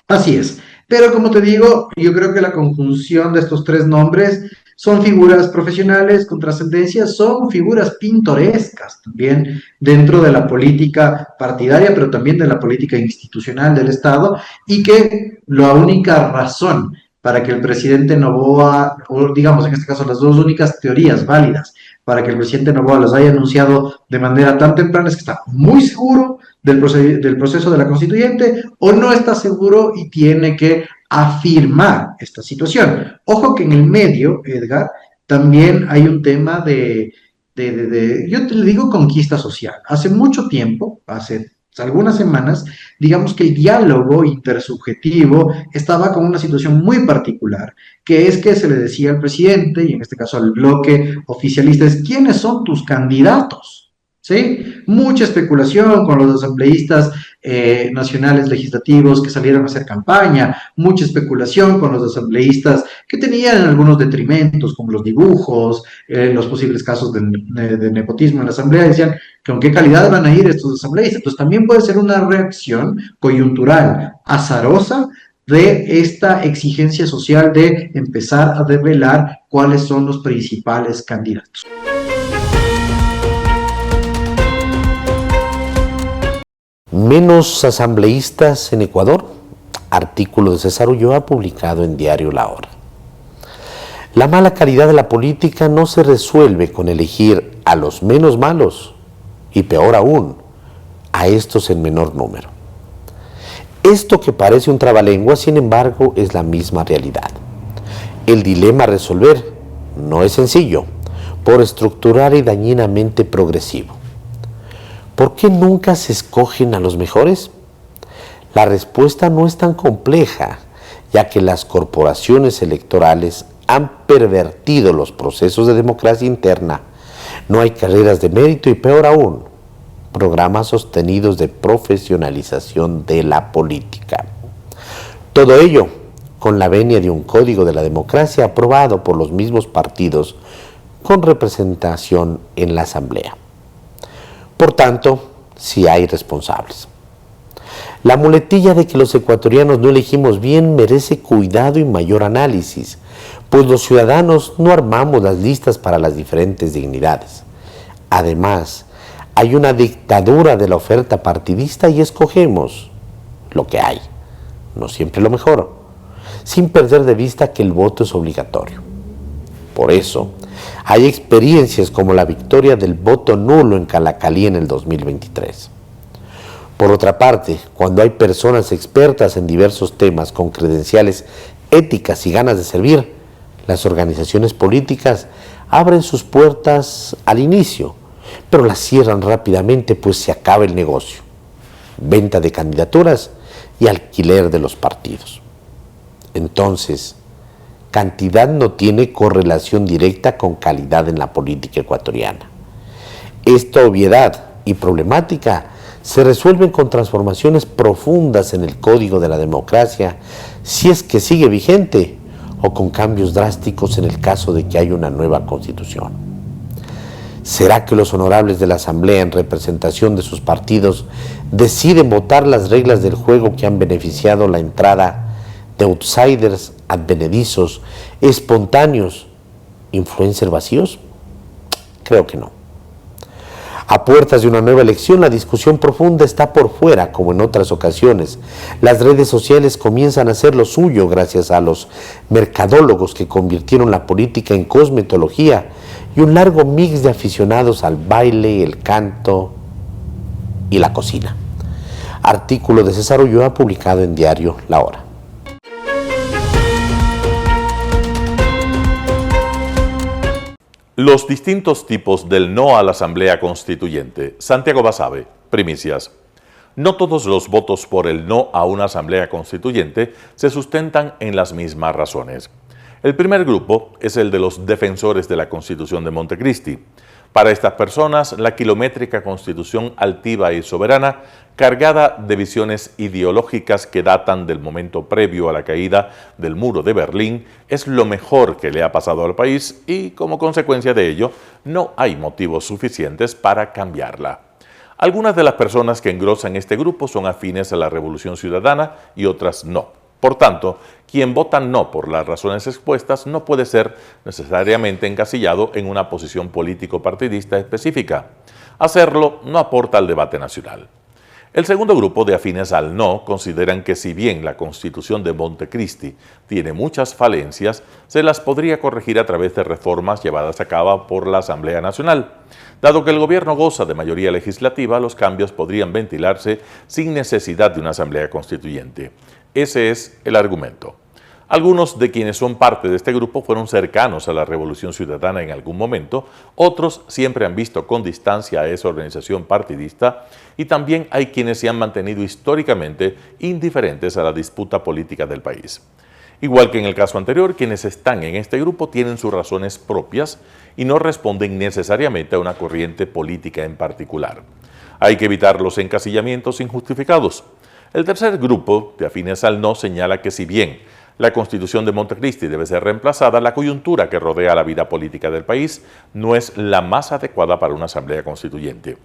N: Así es. Pero como te digo, yo creo que la conjunción de estos tres nombres son figuras profesionales con trascendencia, son figuras pintorescas también dentro de la política partidaria, pero también de la política institucional del Estado, y que la única razón para que el presidente Noboa, o digamos en este caso las dos únicas teorías válidas para que el presidente Noboa los haya anunciado de manera tan temprana es que está muy seguro del proceso de la constituyente o no está seguro y tiene que afirmar esta situación. Ojo que en el medio, Edgar, también hay un tema yo te le digo conquista social. Hace mucho tiempo, hace algunas semanas, digamos que el diálogo intersubjetivo estaba con una situación muy particular, que es que se le decía al presidente, y en este caso al bloque oficialista, es ¿quiénes son tus candidatos? ¿Sí? Mucha especulación con los asambleístas nacionales legislativos que salieron a hacer campaña, mucha especulación con los asambleístas que tenían algunos detrimentos, como los dibujos, los posibles casos de nepotismo en la asamblea, decían que con qué calidad van a ir estos asambleístas. Entonces también puede ser una reacción coyuntural, azarosa, de esta exigencia social de empezar a develar cuáles son los principales candidatos.
F: Menos asambleístas en Ecuador. Artículo de César Ulloa publicado en Diario La Hora. La mala calidad de la política no se resuelve con elegir a los menos malos y peor aún, a estos en menor número. Esto que parece un trabalengua, sin embargo, es la misma realidad. El dilema a resolver no es sencillo, por estructural y dañinamente progresivo. ¿Por qué nunca se escogen a los mejores? La respuesta no es tan compleja, ya que las corporaciones electorales han pervertido los procesos de democracia interna. No hay carreras de mérito y peor aún, programas sostenidos de profesionalización de la política. Todo ello con la venia de un código de la democracia aprobado por los mismos partidos con representación en la Asamblea. Por tanto, sí hay responsables. La muletilla de que los ecuatorianos no elegimos bien merece cuidado y mayor análisis, pues los ciudadanos no armamos las listas para las diferentes dignidades. Además, hay una dictadura de la oferta partidista y escogemos lo que hay, no siempre lo mejor, sin perder de vista que el voto es obligatorio. Por eso, hay experiencias como la victoria del voto nulo en Calacalí en el 2023. Por otra parte, cuando hay personas expertas en diversos temas con credenciales éticas y ganas de servir, las organizaciones políticas abren sus puertas al inicio, pero las cierran rápidamente pues se acaba el negocio. Venta de candidaturas y alquiler de los partidos. Entonces, cantidad no tiene correlación directa con calidad en la política ecuatoriana. Esta obviedad y problemática se resuelven con transformaciones profundas en el código de la democracia, si es que sigue vigente, o con cambios drásticos en el caso de que haya una nueva constitución. ¿Será que los honorables de la Asamblea, en representación de sus partidos, deciden votar las reglas del juego que han beneficiado la entrada de outsiders advenedizos, espontáneos, influencers vacíos? Creo que no. A puertas de una nueva elección, la discusión profunda está por fuera, como en otras ocasiones. Las redes sociales comienzan a hacer lo suyo gracias a los mercadólogos que convirtieron la política en cosmetología y un largo mix de aficionados al baile, el canto y la cocina. Artículo de César Ulloa publicado en Diario La Hora.
A: Los distintos tipos del no a la Asamblea Constituyente. Santiago Basabe, primicias. No todos los votos por el no a una Asamblea Constituyente se sustentan en las mismas razones. El primer grupo es el de los defensores de la Constitución de Montecristi. Para estas personas, la kilométrica Constitución altiva y soberana, cargada de visiones ideológicas que datan del momento previo a la caída del muro de Berlín, es lo mejor que le ha pasado al país y, como consecuencia de ello, no hay motivos suficientes para cambiarla. Algunas de las personas que engrosan este grupo son afines a la Revolución Ciudadana y otras no. Por tanto, quien vota no por las razones expuestas no puede ser necesariamente encasillado en una posición político-partidista específica. Hacerlo no aporta al debate nacional. El segundo grupo de afines al no consideran que si bien la Constitución de Montecristi tiene muchas falencias, se las podría corregir a través de reformas llevadas a cabo por la Asamblea Nacional. Dado que el gobierno goza de mayoría legislativa, los cambios podrían ventilarse sin necesidad de una Asamblea Constituyente. Ese es el argumento. Algunos de quienes son parte de este grupo fueron cercanos a la Revolución Ciudadana en algún momento, otros siempre han visto con distancia a esa organización partidista y también hay quienes se han mantenido históricamente indiferentes a la disputa política del país. Igual que en el caso anterior, quienes están en este grupo tienen sus razones propias y no responden necesariamente a una corriente política en particular. Hay que evitar los encasillamientos injustificados. El tercer grupo de afines al no señala que si bien la Constitución de Montecristi debe ser reemplazada, la coyuntura que rodea la vida política del país no es la más adecuada para una asamblea constituyente.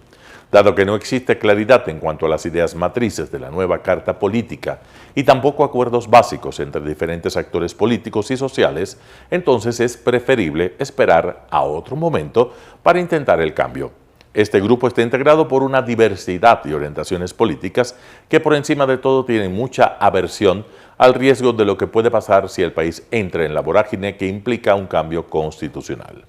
A: Dado que no existe claridad en cuanto a las ideas matrices de la nueva Carta Política y tampoco acuerdos básicos entre diferentes actores políticos y sociales, entonces es preferible esperar a otro momento para intentar el cambio. Este grupo está integrado por una diversidad de orientaciones políticas que por encima de todo tienen mucha aversión al riesgo de lo que puede pasar si el país entra en la vorágine que implica un cambio constitucional.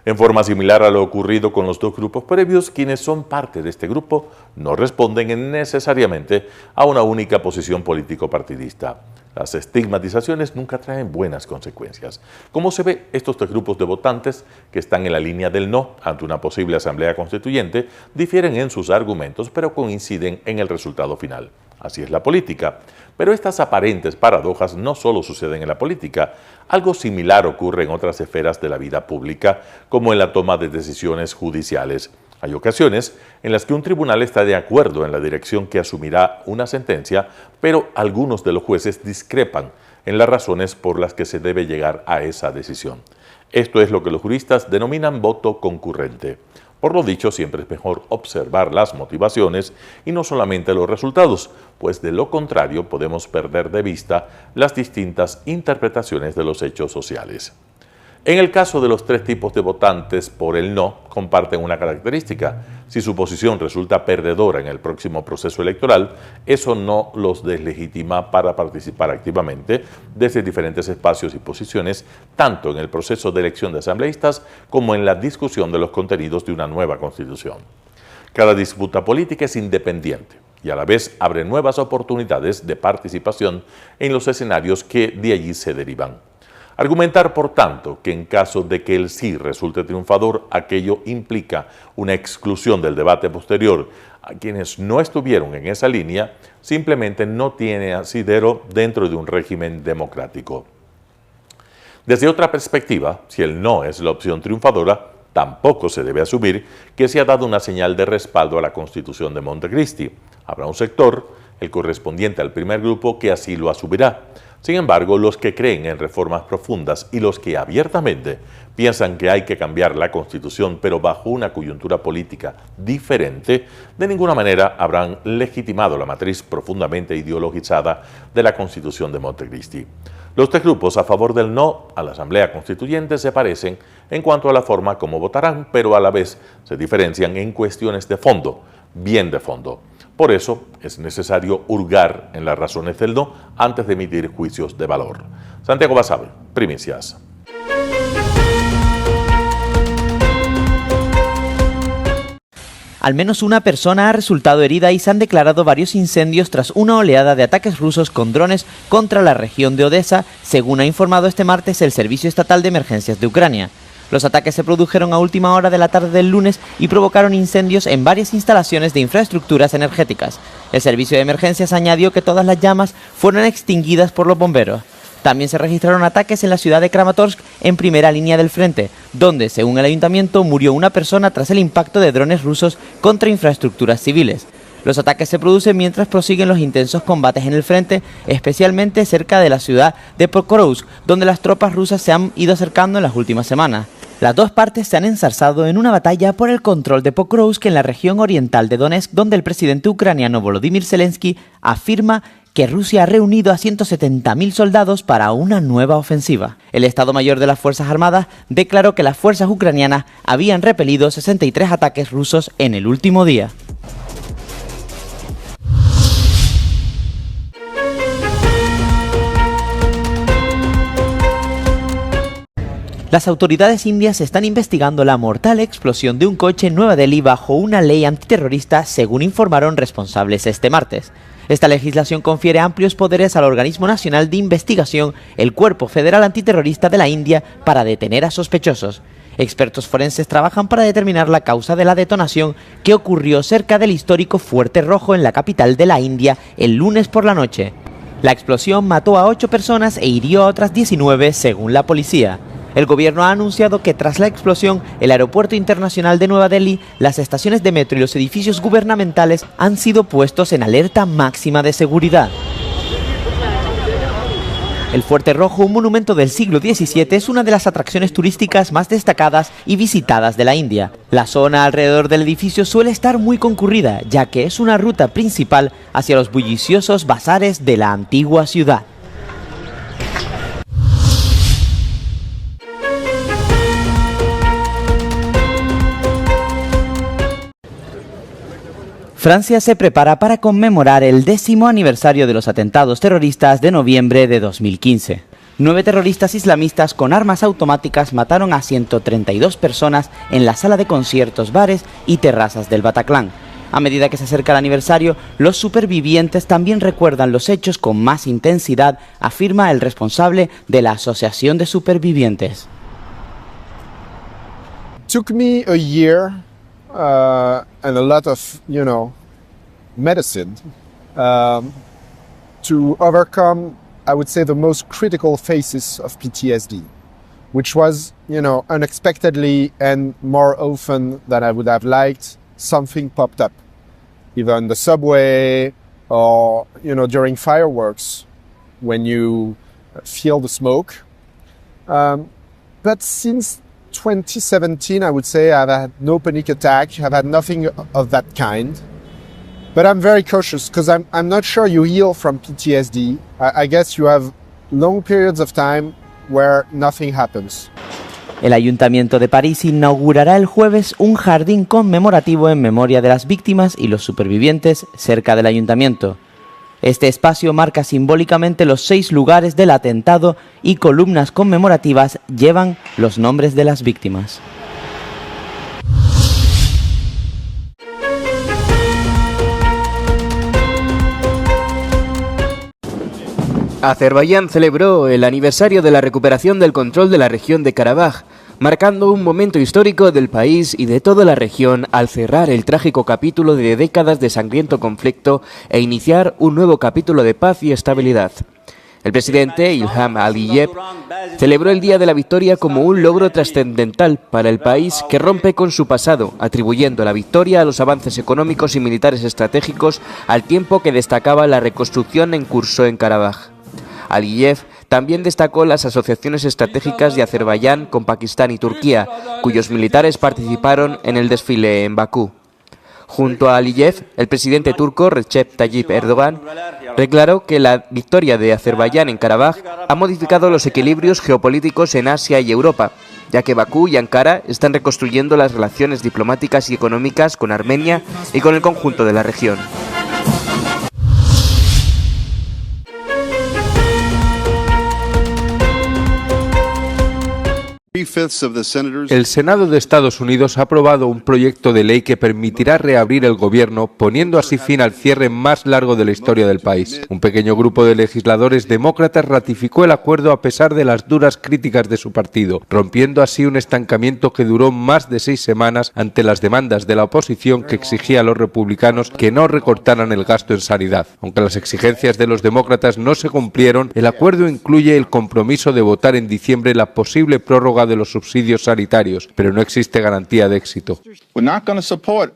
A: En forma similar a lo ocurrido con los dos grupos previos, quienes son parte de este grupo no responden necesariamente a una única posición político-partidista. Las estigmatizaciones nunca traen buenas consecuencias. Como se ve, estos tres grupos de votantes que están en la línea del no ante una posible asamblea constituyente difieren en sus argumentos, pero coinciden en el resultado final. Así es la política. Pero estas aparentes paradojas no solo suceden en la política. Algo similar ocurre en otras esferas de la vida pública, como en la toma de decisiones judiciales. Hay ocasiones en las que un tribunal está de acuerdo en la dirección que asumirá una sentencia, pero algunos de los jueces discrepan en las razones por las que se debe llegar a esa decisión. Esto es lo que los juristas denominan voto concurrente. Por lo dicho, siempre es mejor observar las motivaciones y no solamente los resultados, pues de lo contrario podemos perder de vista las distintas interpretaciones de los hechos sociales. En el caso de los tres tipos de votantes por el no, comparten una característica. Si su posición resulta perdedora en el próximo proceso electoral, eso no los deslegitima para participar activamente desde diferentes espacios y posiciones, tanto en el proceso de elección de asambleístas como en la discusión de los contenidos de una nueva Constitución. Cada disputa política es independiente y a la vez abre nuevas oportunidades de participación en los escenarios que de allí se derivan. Argumentar, por tanto, que en caso de que el sí resulte triunfador, aquello implica una exclusión del debate posterior a quienes no estuvieron en esa línea, simplemente no tiene asidero dentro de un régimen democrático. Desde otra perspectiva, si el no es la opción triunfadora, tampoco se debe asumir que se ha dado una señal de respaldo a la Constitución de Montecristi. Habrá un sector, el correspondiente al primer grupo, que así lo asumirá. Sin embargo, los que creen en reformas profundas y los que abiertamente piensan que hay que cambiar la Constitución, pero bajo una coyuntura política diferente, de ninguna manera habrán legitimado la matriz profundamente ideologizada de la Constitución de Montecristi. Los tres grupos a favor del no a la Asamblea Constituyente se parecen en cuanto a la forma como votarán, pero a la vez se diferencian en cuestiones de fondo, bien de fondo. Por eso es necesario hurgar en las razones del no antes de emitir juicios de valor. Santiago Basabe, Primicias.
O: Al menos una persona ha resultado herida y se han declarado varios incendios tras una oleada de ataques rusos con drones contra la región de Odesa, según ha informado este martes el Servicio Estatal de Emergencias de Ucrania. Los ataques se produjeron a última hora de la tarde del lunes y provocaron incendios en varias instalaciones de infraestructuras energéticas. El servicio de emergencias añadió que todas las llamas fueron extinguidas por los bomberos. También se registraron ataques en la ciudad de Kramatorsk, en primera línea del frente, donde, según el ayuntamiento, murió una persona tras el impacto de drones rusos contra infraestructuras civiles. Los ataques se producen mientras prosiguen los intensos combates en el frente, especialmente cerca de la ciudad de Pokrovsk, donde las tropas rusas se han ido acercando en las últimas semanas. Las dos partes se han enzarzado en una batalla por el control de Pokrovsk en la región oriental de Donetsk, donde el presidente ucraniano Volodymyr Zelensky afirma que Rusia ha reunido a 170.000 soldados para una nueva ofensiva. El Estado Mayor de las Fuerzas Armadas declaró que las fuerzas ucranianas habían repelido 63 ataques rusos en el último día. Las autoridades indias están investigando la mortal explosión de un coche en Nueva Delhi bajo una ley antiterrorista, según informaron responsables este martes. Esta legislación confiere amplios poderes al Organismo Nacional de Investigación, el Cuerpo Federal Antiterrorista de la India, para detener a sospechosos. Expertos forenses trabajan para determinar la causa de la detonación que ocurrió cerca del histórico Fuerte Rojo en la capital de la India el lunes por la noche. La explosión mató a 8 personas e hirió a otras 19, según la policía. El gobierno ha anunciado que tras la explosión, el aeropuerto internacional de Nueva Delhi, las estaciones de metro y los edificios gubernamentales han sido puestos en alerta máxima de seguridad. El Fuerte Rojo, un monumento del siglo XVII, es una de las atracciones turísticas más destacadas y visitadas de la India. La zona alrededor del edificio suele estar muy concurrida, ya que es una ruta principal hacia los bulliciosos bazares de la antigua ciudad. Francia se prepara para conmemorar el 10º aniversario de los atentados terroristas de noviembre de 2015. 9 terroristas islamistas con armas automáticas mataron a 132 personas en la sala de conciertos, bares y terrazas del Bataclan. A medida que se acerca el aniversario, los supervivientes también recuerdan los hechos con más intensidad, afirma el responsable de la Asociación de Supervivientes.
P: Took me a year and a lot of, medicine to overcome, I would say, the most critical phases of PTSD, which was, unexpectedly and more often than I would have liked, something popped up, either in the subway or, during fireworks when you feel the smoke. But since 2017, I would say I've had no panic attack. I've had nothing of that kind. But I'm very cautious because I'm not sure you heal from PTSD. I guess you have long periods of time where nothing happens.
O: El Ayuntamiento de París inaugurará el jueves un jardín conmemorativo en memoria de las víctimas y los supervivientes cerca del ayuntamiento. Este espacio marca simbólicamente los 6 lugares del atentado y columnas conmemorativas llevan los nombres de las víctimas.
Q: Azerbaiyán celebró el aniversario de la recuperación del control de la región de Karabaj, marcando un momento histórico del país y de toda la región al cerrar el trágico capítulo de décadas de sangriento conflicto e iniciar un nuevo capítulo de paz y estabilidad. El presidente Ilham Aliyev celebró el Día de la Victoria como un logro trascendental para el país que rompe con su pasado, atribuyendo la victoria a los avances económicos y militares estratégicos al tiempo que destacaba la reconstrucción en curso en Karabaj. Aliyev también destacó las asociaciones estratégicas de Azerbaiyán con Pakistán y Turquía, cuyos militares participaron en el desfile en Bakú. Junto a Aliyev, el presidente turco Recep Tayyip Erdogan declaró que la victoria de Azerbaiyán en Karabaj ha modificado los equilibrios geopolíticos en Asia y Europa, ya que Bakú y Ankara están reconstruyendo las relaciones diplomáticas y económicas con Armenia y con el conjunto de la región.
R: El Senado de Estados Unidos ha aprobado un proyecto de ley que permitirá reabrir el gobierno, poniendo así fin al cierre más largo de la historia del país. Un pequeño grupo de legisladores demócratas ratificó el acuerdo a pesar de las duras críticas de su partido, rompiendo así un estancamiento que duró más de 6 semanas ante las demandas de la oposición que exigía a los republicanos que no recortaran el gasto en sanidad. Aunque las exigencias de los demócratas no se cumplieron, el acuerdo incluye el compromiso de votar en diciembre la posible prórroga de los subsidios sanitarios, pero no existe garantía de éxito.
S: We're not going to support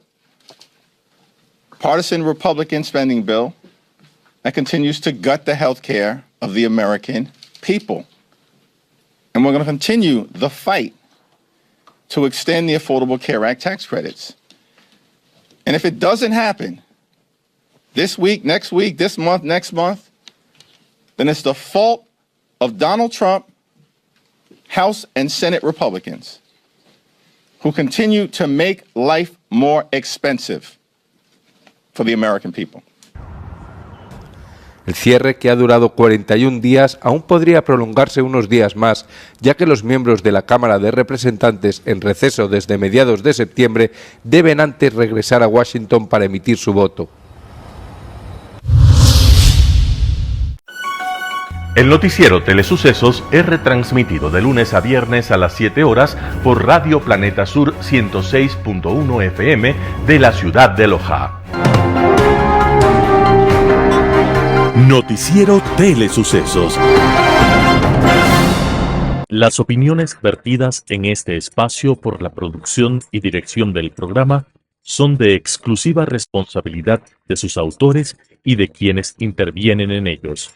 S: partisan Republican spending bill that continues to gut the health care of the American people. And we're going to continue the fight to extend the Affordable Care Act tax credits. And if it doesn't happen this week, next week, this month, next month, then it's the fault of Donald Trump, House and Senate Republicans, who continue to make life more expensive for the American people.
R: El cierre, que ha durado 41 días, aún podría prolongarse unos días más, ya que los miembros de la Cámara de Representantes, en receso desde mediados de septiembre, deben antes regresar a Washington para emitir su voto.
A: El noticiero Telesucesos es retransmitido de lunes a viernes a las 7 horas por Radio Planeta Sur 106.1 FM de la ciudad de Loja.
T: Noticiero Telesucesos. Las opiniones vertidas en este espacio por la producción y dirección del programa son de exclusiva responsabilidad de sus autores y de quienes intervienen en ellos.